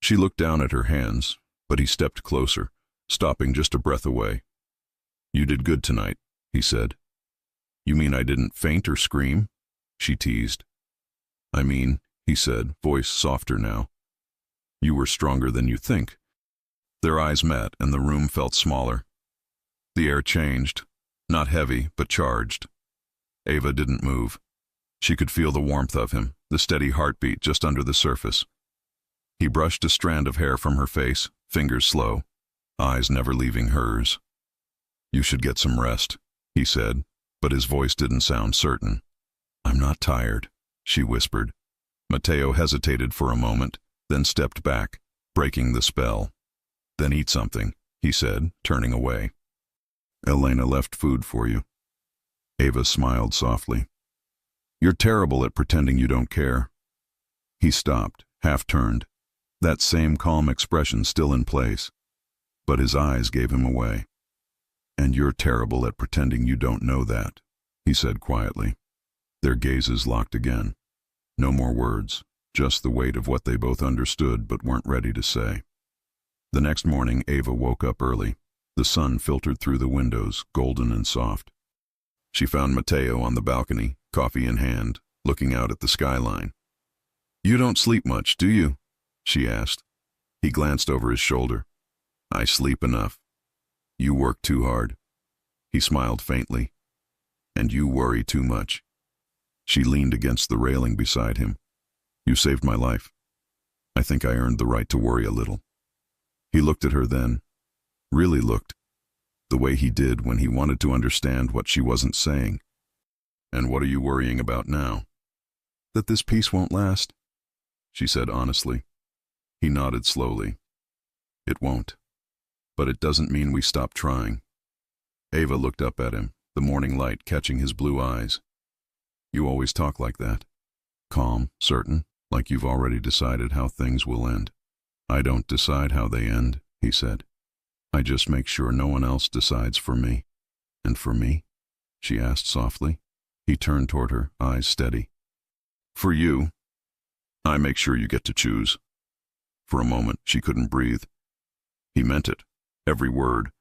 [SPEAKER 1] She looked down at her hands, but he stepped closer, stopping just a breath away. You did good tonight, he said. You mean I didn't faint or scream? She teased. I mean, he said, voice softer now. You were stronger than you think. Their eyes met and the room felt smaller. The air changed, not heavy, but charged. Ava didn't move. She could feel the warmth of him, the steady heartbeat just under the surface. He brushed a strand of hair from her face, fingers slow, eyes never leaving hers. You should get some rest, he said, but his voice didn't sound certain. I'm not tired, she whispered. Matteo hesitated for a moment, then stepped back, breaking the spell. Then eat something, he said, turning away. Elena left food for you. Ava smiled softly. You're terrible at pretending you don't care. He stopped, half-turned, that same calm expression still in place, but his eyes gave him away. And you're terrible at pretending you don't know that, he said quietly. Their gazes locked again. No more words, just the weight of what they both understood but weren't ready to say. The next morning, Ava woke up early. The sun filtered through the windows, golden and soft. She found Matteo on the balcony, coffee in hand, looking out at the skyline. "You don't sleep much, do you?" she asked. He glanced over his shoulder. "I sleep enough. You work too hard." He smiled faintly. "And you worry too much." She leaned against the railing beside him. "You saved my life. I think I earned the right to worry a little." He looked at her then, really looked, the way he did when he wanted to understand what she wasn't saying. "And what are you worrying about now?" "That this peace won't last," she said honestly. He nodded slowly. "It won't. But it doesn't mean we stop trying." Ava looked up at him, the morning light catching his blue eyes. "You always talk like that. Calm, certain, like you've already decided how things will end." "I don't decide how they end," he said. "I just make sure no one else decides for me." "And for me?" she asked softly. He turned toward her, eyes steady. "For you, I make sure you get to choose." For a moment, she couldn't breathe. He meant it, every word.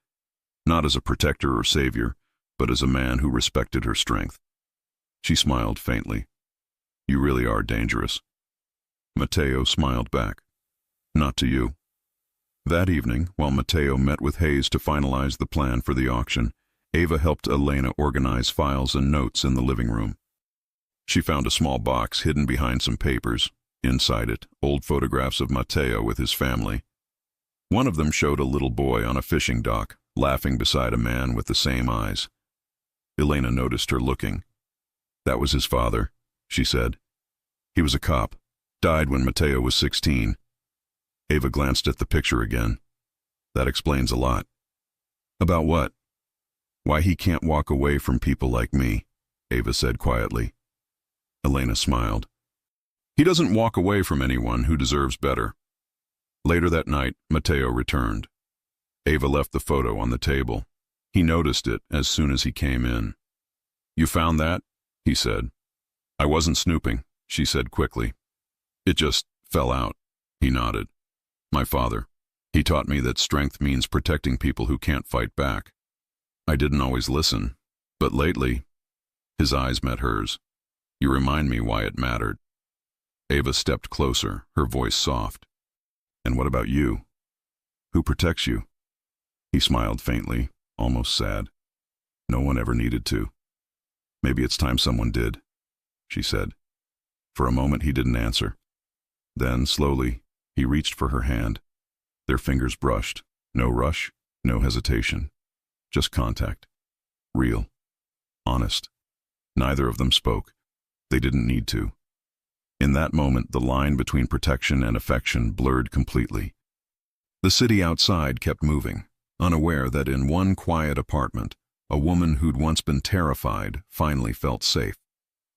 [SPEAKER 1] Not as a protector or savior, but as a man who respected her strength. She smiled faintly. "You really are dangerous." Matteo smiled back. "Not to you." That evening, while Matteo met with Hayes to finalize the plan for the auction, Ava helped Elena organize files and notes in the living room. She found a small box hidden behind some papers. Inside it, old photographs of Matteo with his family. One of them showed a little boy on a fishing dock, laughing beside a man with the same eyes. Elena noticed her looking. "That was his father," she said. "He was a cop. Died when Matteo was 16. Ava glanced at the picture again. "That explains a lot." "About what?" "Why he can't walk away from people like me," Ava said quietly. Elena smiled. "He doesn't walk away from anyone who deserves better." Later that night, Matteo returned. Ava left the photo on the table. He noticed it as soon as he came in. "You found that?" he said. "I wasn't snooping," she said quickly. "It just fell out." He nodded. "My father. He taught me that strength means protecting people who can't fight back. I didn't always listen, but lately..." His eyes met hers. "You remind me why it mattered." Ava stepped closer, her voice soft. "And what about you? Who protects you?" He smiled faintly, almost sad. "No one ever needed to." "Maybe it's time someone did," she said. For a moment he didn't answer. Then, slowly, he reached for her hand. Their fingers brushed. No rush, no hesitation. Just contact. Real. Honest. Neither of them spoke. They didn't need to. In that moment, the line between protection and affection blurred completely. The city outside kept moving, unaware that in one quiet apartment, a woman who'd once been terrified finally felt safe,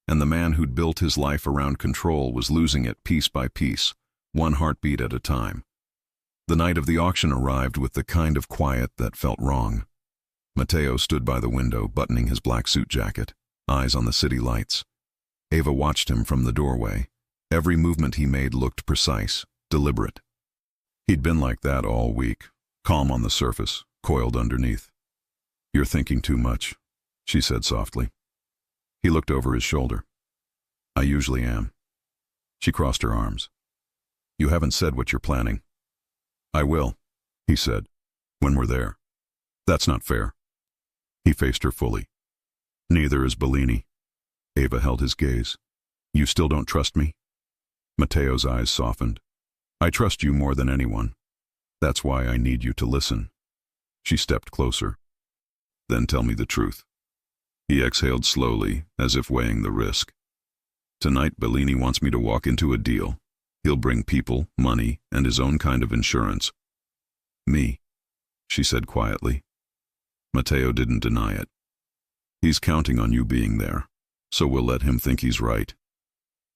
[SPEAKER 1] and the man who'd built his life around control was losing it piece by piece, one heartbeat at a time. The night of the auction arrived with the kind of quiet that felt wrong. Matteo stood by the window, buttoning his black suit jacket, eyes on the city lights. Ava watched him from the doorway. Every movement he made looked precise, deliberate. He'd been like that all week, calm on the surface, coiled underneath. "You're thinking too much," she said softly. He looked over his shoulder. "I usually am." She crossed her arms. "You haven't said what you're planning." "I will," he said, "when we're there." "That's not fair." He faced her fully. "Neither is Bellini." Ava held his gaze. "You still don't trust me?" Matteo's eyes softened. "I trust you more than anyone. That's why I need you to listen." She stepped closer. "Then tell me the truth." He exhaled slowly, as if weighing the risk. "Tonight Bellini wants me to walk into a deal. He'll bring people, money, and his own kind of insurance." "Me," she said quietly. Matteo didn't deny it. "He's counting on you being there, so we'll let him think he's right."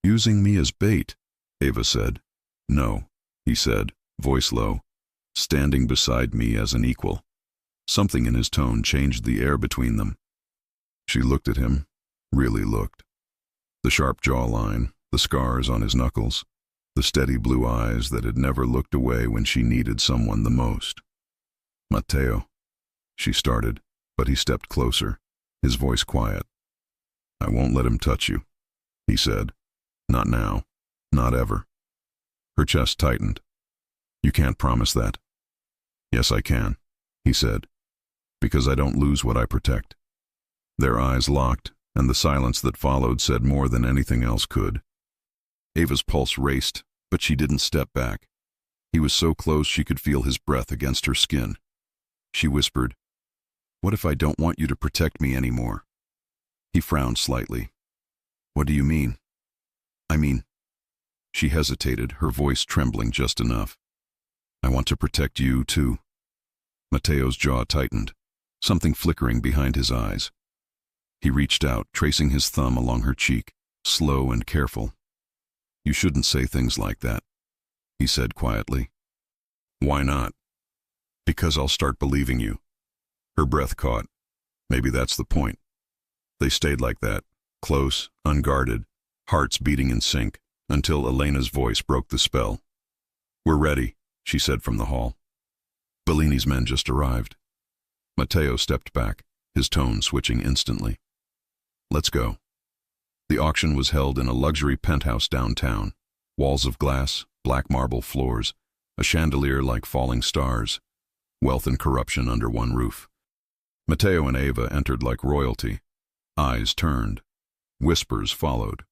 [SPEAKER 1] "Using me as bait," Ava said. "No," he said, voice low, "standing beside me as an equal." Something in his tone changed the air between them. She looked at him, really looked. The sharp jawline, the scars on his knuckles. the steady blue eyes that had never looked away when she needed someone the most. "Matteo," she started, but he stepped closer, his voice quiet. "I won't let him touch you," he said. "Not now. Not ever." Her chest tightened. "You can't promise that." "Yes, I can," he said, "because I don't lose what I protect." Their eyes locked, and the silence that followed said more than anything else could. Ava's pulse raced, but she didn't step back. He was so close she could feel his breath against her skin. She whispered, "What if I don't want you to protect me anymore?" He frowned slightly. "What do you mean?" "I mean..." She hesitated, her voice trembling just enough. "I want to protect you, too." Matteo's jaw tightened, something flickering behind his eyes. He reached out, tracing his thumb along her cheek, slow and careful. "You shouldn't say things like that," he said quietly. "Why not?" "Because I'll start believing you." Her breath caught. Maybe that's the point. They stayed like that, close, unguarded, hearts beating in sync, until Elena's voice broke the spell. "We're ready," she said from the hall. "Bellini's men just arrived." Matteo stepped back, his tone switching instantly. "Let's go." The auction was held in a luxury penthouse downtown. Walls of glass, black marble floors, a chandelier like falling stars. Wealth and corruption under one roof. Matteo and Ava entered like royalty. Eyes turned. Whispers followed.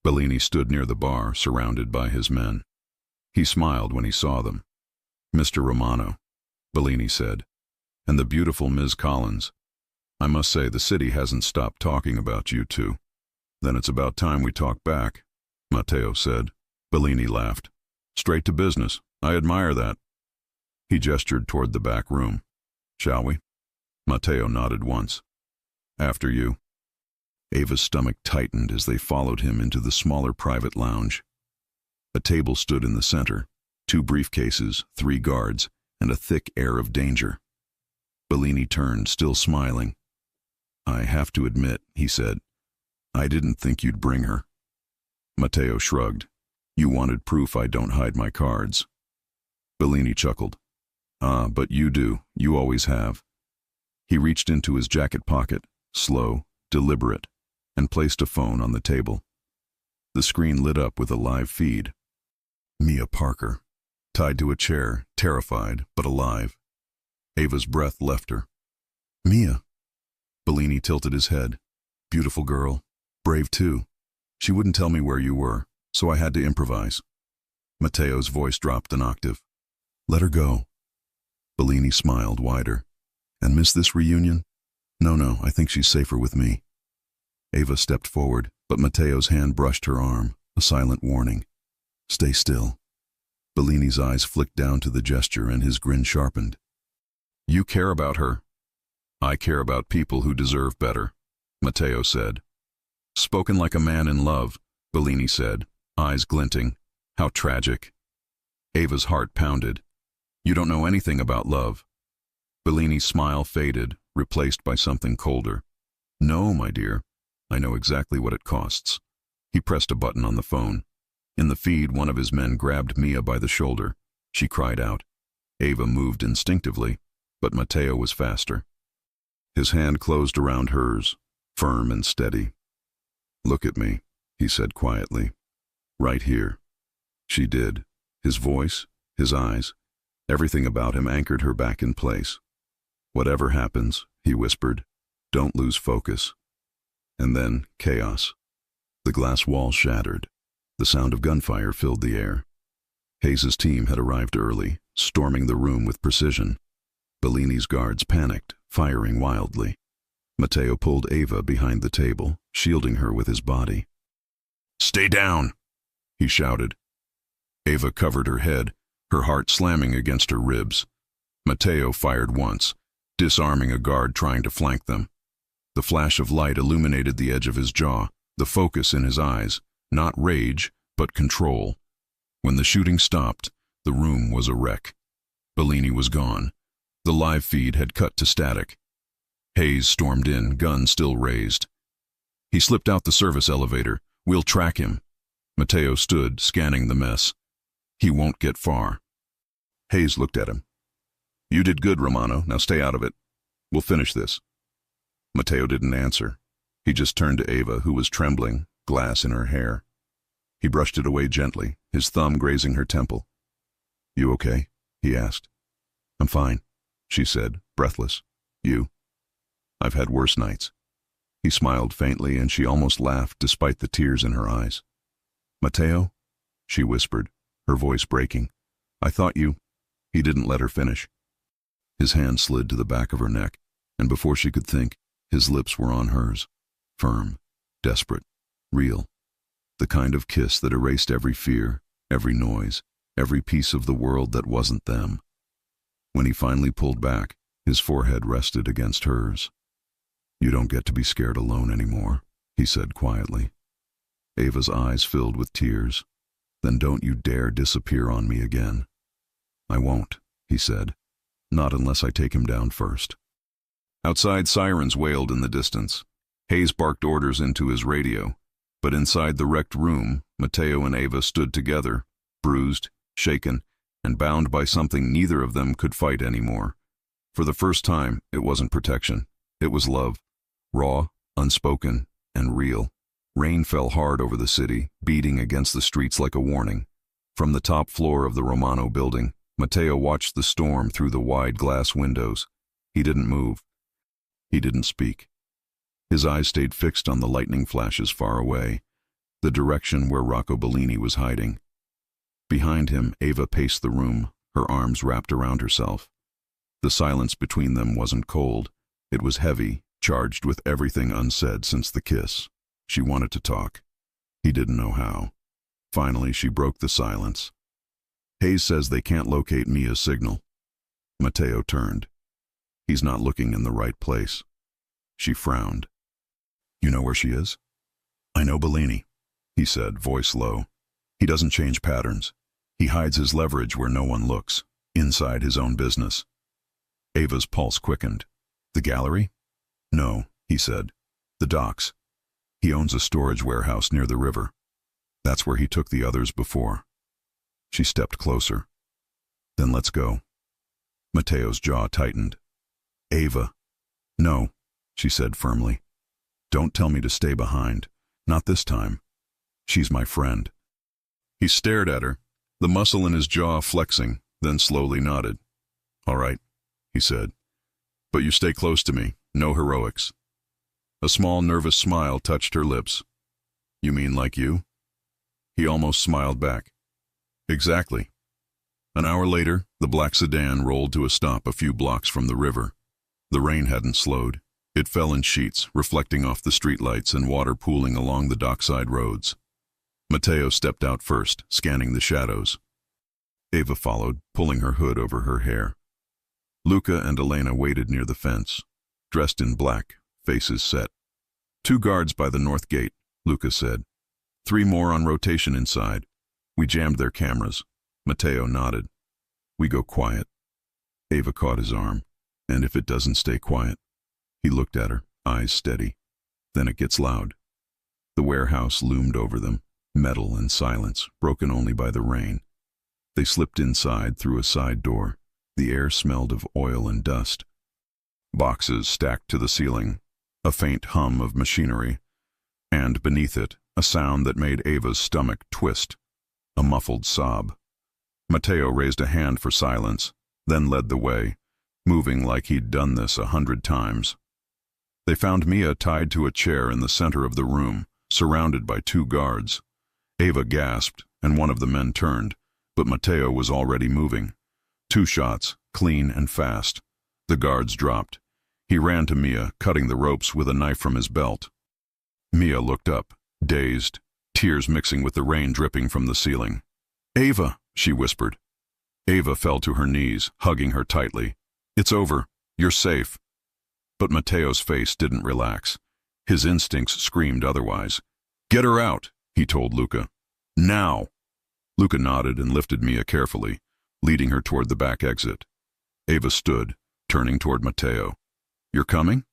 [SPEAKER 1] Bellini stood near the bar, surrounded by his men. He smiled when he saw them. "Mr. Romano," Bellini said, "and the beautiful Ms. Collins. I must say the city hasn't stopped talking about you two." "Then it's about time we talk back," Matteo said. Bellini laughed. "Straight to business. I admire that." He gestured toward the back room. "Shall we?" Matteo nodded once. "After you." Ava's stomach tightened as they followed him into the smaller private lounge. A table stood in the center, 2 briefcases, 3 guards, and a thick air of danger. Bellini turned, still smiling. "I have to admit," he said, "I didn't think you'd bring her." Matteo shrugged. "You wanted proof I don't hide my cards." Bellini chuckled. "Ah, but you do. You always have." He reached into his jacket pocket, slow, deliberate, and placed a phone on the table. The screen lit up with a live feed. Mia Parker, tied to a chair, terrified but alive. Ava's breath left her. "Mia." Bellini tilted his head. "Beautiful girl. Brave too. She wouldn't tell me where you were, so I had to improvise." Matteo's voice dropped an octave. "Let her go." Bellini smiled wider. "And miss this reunion?" No, I think she's safer with me." Ava stepped forward, but Matteo's hand brushed her arm, a silent warning. "Stay still." Bellini's eyes flicked down to the gesture and his grin sharpened. "You care about her." "I care about people who deserve better," Matteo said. "Spoken like a man in love," Bellini said, eyes glinting. "How tragic." Ava's heart pounded. "You don't know anything about love." Bellini's smile faded, replaced by something colder. "No, my dear. I know exactly what it costs." He pressed a button on the phone. In the feed, one of his men grabbed Mia by the shoulder. She cried out. Ava moved instinctively, but Matteo was faster. His hand closed around hers, firm and steady. "Look at me," he said quietly. "Right here." She did. His voice, his eyes, everything about him anchored her back in place. "Whatever happens," he whispered, "don't lose focus." And then chaos. The glass wall shattered. The sound of gunfire filled the air. Hayes's team had arrived early, storming the room with precision. Bellini's guards panicked, firing wildly. Matteo pulled Ava behind the table, shielding her with his body. "Stay down!" he shouted. Ava covered her head, her heart slamming against her ribs. Matteo fired once, disarming a guard trying to flank them. The flash of light illuminated the edge of his jaw, the focus in his eyes, not rage, but control. When the shooting stopped, the room was a wreck. Bellini was gone. The live feed had cut to static. Hayes stormed in, gun still raised. "He slipped out the service elevator. We'll track him." Mateo stood, scanning the mess. He won't get far. Hayes looked at him. You did good, Romano. Now stay out of it. We'll finish this. Mateo didn't answer. He just turned to Ava, who was trembling, glass in her hair. He brushed it away gently, his thumb grazing her temple. You okay? He asked. I'm fine, she said, breathless. You? I've had worse nights. He smiled faintly, and she almost laughed despite the tears in her eyes. Mateo? She whispered, her voice breaking. I thought you... He didn't let her finish. His hand slid to the back of her neck, and before she could think, his lips were on hers. Firm, desperate, real. The kind of kiss that erased every fear, every noise, every piece of the world that wasn't them. When he finally pulled back, his forehead rested against hers. You don't get to be scared alone anymore, he said quietly. Ava's eyes filled with tears. Then don't you dare disappear on me again. I won't, he said. Not unless I take him down first. Outside, sirens wailed in the distance. Hayes barked orders into his radio. But inside the wrecked room, Mateo and Ava stood together, bruised, shaken, and bound by something neither of them could fight anymore. For the first time, it wasn't protection. It was love. Raw, unspoken, and real. Rain fell hard over the city, beating against the streets like a warning. From the top floor of the Romano building, Mateo watched the storm through the wide glass windows. He didn't move. He didn't speak. His eyes stayed fixed on the lightning flashes far away, the direction where Rocco Bellini was hiding. Behind him, Ava paced the room, her arms wrapped around herself. The silence between them wasn't cold. It was heavy, charged with everything unsaid since the kiss. She wanted to talk. He didn't know how. Finally, she broke the silence. Hayes says they can't locate Mia's signal. Mateo turned. He's not looking in the right place. She frowned. You know where she is? I know Bellini, he said, voice low. He doesn't change patterns. He hides his leverage where no one looks, inside his own business. Ava's pulse quickened. The gallery? No, he said. The docks. He owns a storage warehouse near the river. That's where he took the others before. She stepped closer. Then let's go. Mateo's jaw tightened. Ava. No, she said firmly. Don't tell me to stay behind. Not this time. She's my friend. He stared at her, the muscle in his jaw flexing, then slowly nodded. All right, he said. But you stay close to me. No heroics. A small, nervous smile touched her lips. You mean like you? He almost smiled back. Exactly. An hour later, the black sedan rolled to a stop a few blocks from the river. The rain hadn't slowed. It fell in sheets, reflecting off the streetlights and water pooling along the dockside roads. Mateo stepped out first, scanning the shadows. Ava followed, pulling her hood over her hair. Luca and Elena waited near the fence, dressed in black, faces set. 2 guards by the north gate, Luca said. 3 more on rotation inside. We jammed their cameras. Mateo nodded. We go quiet. Ava caught his arm. And if it doesn't stay quiet? He looked at her, eyes steady. Then it gets loud. The warehouse loomed over them, metal and silence, broken only by the rain. They slipped inside through a side door. The air smelled of oil and dust. Boxes stacked to the ceiling, a faint hum of machinery, and beneath it, a sound that made Ava's stomach twist, a muffled sob. Mateo raised a hand for silence, then led the way, moving like he'd done this 100 times. They found Mia tied to a chair in the center of the room, surrounded by 2 guards. Ava gasped, and one of the men turned, but Mateo was already moving. 2 shots, clean and fast. The guards dropped. He ran to Mia, cutting the ropes with a knife from his belt. Mia looked up, dazed, tears mixing with the rain dripping from the ceiling. Ava, she whispered. Ava fell to her knees, hugging her tightly. It's over. You're safe. But Mateo's face didn't relax. His instincts screamed otherwise. Get her out, he told Luca. Now. Luca nodded and lifted Mia carefully, leading her toward the back exit. Ava stood, turning toward Mateo. You're coming?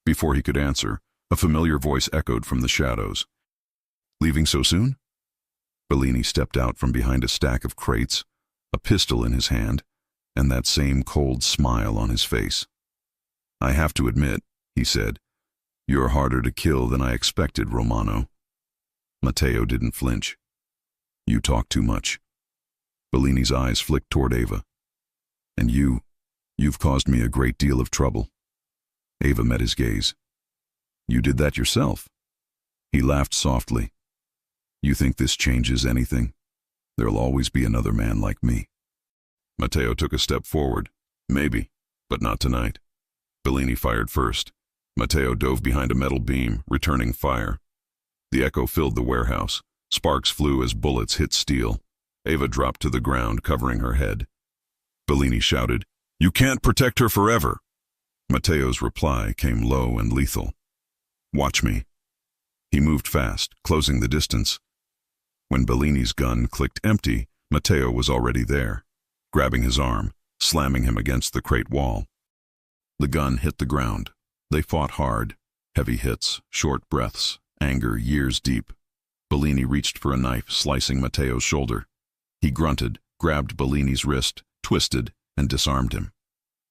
[SPEAKER 1] Before he could answer, a familiar voice echoed from the shadows. Leaving so soon? Bellini stepped out from behind a stack of crates, a pistol in his hand, and that same cold smile on his face. "I have to admit," he said, "you're harder to kill than I expected, Romano." Matteo didn't flinch. "You talk too much." Bellini's eyes flicked toward Ava. "And you've caused me a great deal of trouble." Ava met his gaze. "You did that yourself." He laughed softly. "You think this changes anything? There'll always be another man like me." Matteo took a step forward. "Maybe, but not tonight." Bellini fired first. Matteo dove behind a metal beam, returning fire. The echo filled the warehouse. Sparks flew as bullets hit steel. Ava dropped to the ground, covering her head. Bellini shouted, "You can't protect her forever." Matteo's reply came low and lethal. "Watch me." He moved fast, closing the distance. When Bellini's gun clicked empty, Matteo was already there, grabbing his arm, slamming him against the crate wall. The gun hit the ground. They fought hard, heavy hits, short breaths, anger years deep. Bellini reached for a knife, slicing Matteo's shoulder. He grunted, grabbed Bellini's wrist, twisted, and disarmed him.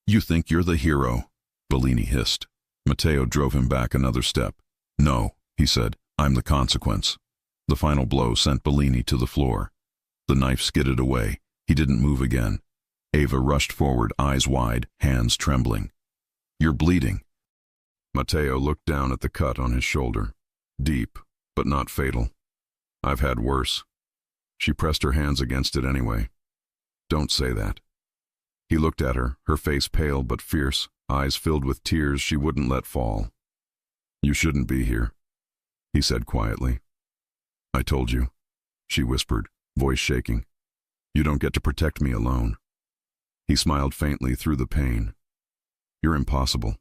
[SPEAKER 1] "You think you're the hero," Bellini hissed. Matteo drove him back another step. "No," he said, "I'm the consequence." The final blow sent Bellini to the floor. The knife skidded away. He didn't move again. Ava rushed forward, eyes wide, hands trembling. "You're bleeding." Matteo looked down at the cut on his shoulder. Deep, but not fatal. "I've had worse." She pressed her hands against it anyway. "Don't say that." He looked at her, her face pale but fierce, eyes filled with tears she wouldn't let fall. "You shouldn't be here," he said quietly. "I told you," she whispered, voice shaking. "You don't get to protect me alone." He smiled faintly through the pain. "You're impossible."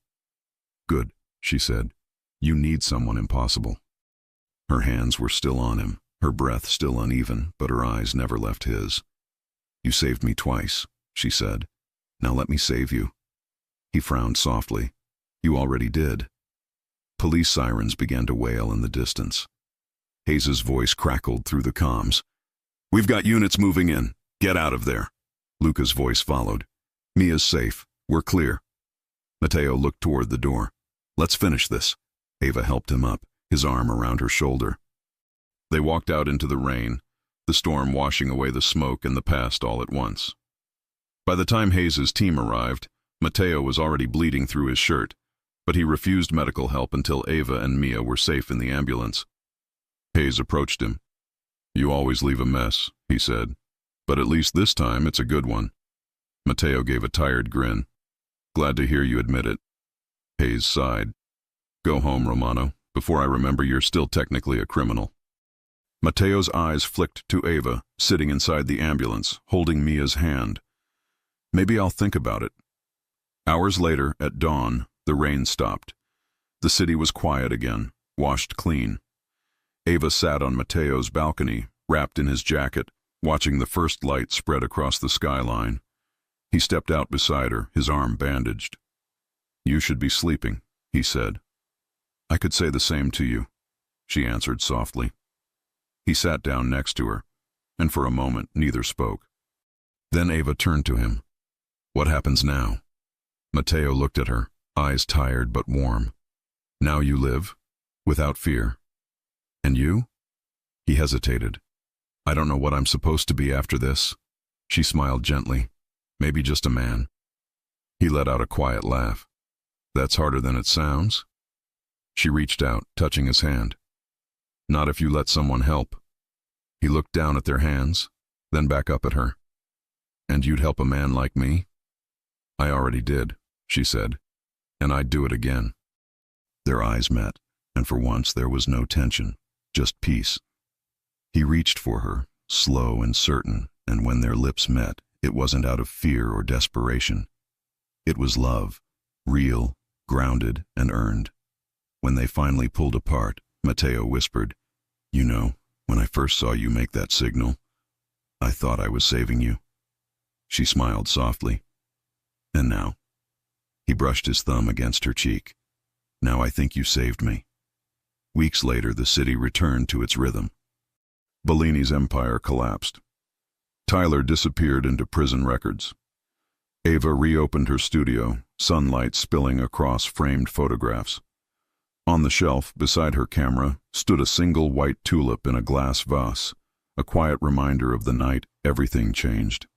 [SPEAKER 1] "Good," she said. "You need someone impossible." Her hands were still on him, her breath still uneven, but her eyes never left his. "You saved me twice," she said. "Now let me save you." He frowned softly. "You already did." Police sirens began to wail in the distance. Hayes's voice crackled through the comms. "We've got units moving in. Get out of there." Luca's voice followed. "Mia's safe. We're clear." Matteo looked toward the door. "Let's finish this." Ava helped him up, his arm around her shoulder. They walked out into the rain, the storm washing away the smoke and the past all at once. By the time Hayes's team arrived, Matteo was already bleeding through his shirt, but he refused medical help until Ava and Mia were safe in the ambulance. Hayes approached him. "You always leave a mess," he said, "but at least this time it's a good one." Matteo gave a tired grin. "Glad to hear you admit it." Hayes sighed. "Go home, Romano, before I remember you're still technically a criminal." Matteo's eyes flicked to Ava, sitting inside the ambulance, holding Mia's hand. "Maybe I'll think about it." Hours later, at dawn, the rain stopped. The city was quiet again, washed clean. Ava sat on Matteo's balcony, wrapped in his jacket, watching the first light spread across the skyline. He stepped out beside her, his arm bandaged. "You should be sleeping," he said. "I could say the same to you," she answered softly. He sat down next to her, and for a moment neither spoke. Then Ava turned to him. "What happens now?" Matteo looked at her, eyes tired but warm. "Now you live, without fear." "And you?" He hesitated. "I don't know what I'm supposed to be after this." She smiled gently. "Maybe just a man." He let out a quiet laugh. "That's harder than it sounds." She reached out, touching his hand. "Not if you let someone help." He looked down at their hands, then back up at her. "And you'd help a man like me?" "I already did," she said, "and I'd do it again." Their eyes met, and for once there was no tension, just peace. He reached for her, slow and certain, and when their lips met, it wasn't out of fear or desperation. It was love, real, grounded, and earned. When they finally pulled apart, Matteo whispered, "You know, when I first saw you make that signal, I thought I was saving you." She smiled softly. "And now?" He brushed his thumb against her cheek. "Now I think you saved me." Weeks later, the city returned to its rhythm. Bellini's empire collapsed. Tyler disappeared into prison records. Ava reopened her studio, sunlight spilling across framed photographs. On the shelf, beside her camera, stood a single white tulip in a glass vase, a quiet reminder of the night everything changed.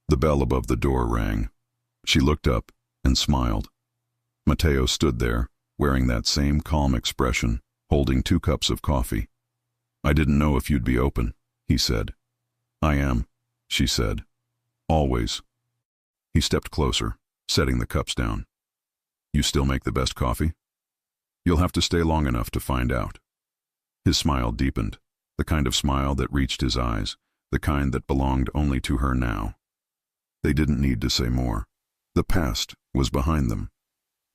[SPEAKER 1] The bell above the door rang. She looked up and smiled. Matteo stood there, wearing that same calm expression, holding 2 cups of coffee. "I didn't know if you'd be open," he said. "I am," she said. "Always." He stepped closer, setting the cups down. "You still make the best coffee?" "You'll have to stay long enough to find out." His smile deepened, the kind of smile that reached his eyes, the kind that belonged only to her now. They didn't need to say more. The past was behind them.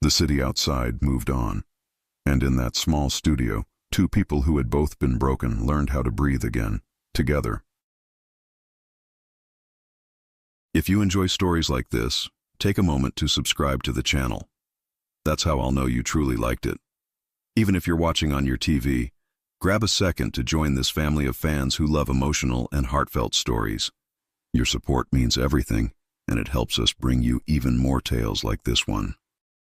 [SPEAKER 1] The city outside moved on. And in that small studio, 2 people who had both been broken learned how to breathe again, together. If you enjoy stories like this, take a moment to subscribe to the channel. That's how I'll know you truly liked it. Even if you're watching on your TV, grab a second to join this family of fans who love emotional and heartfelt stories. Your support means everything, and it helps us bring you even more tales like this one.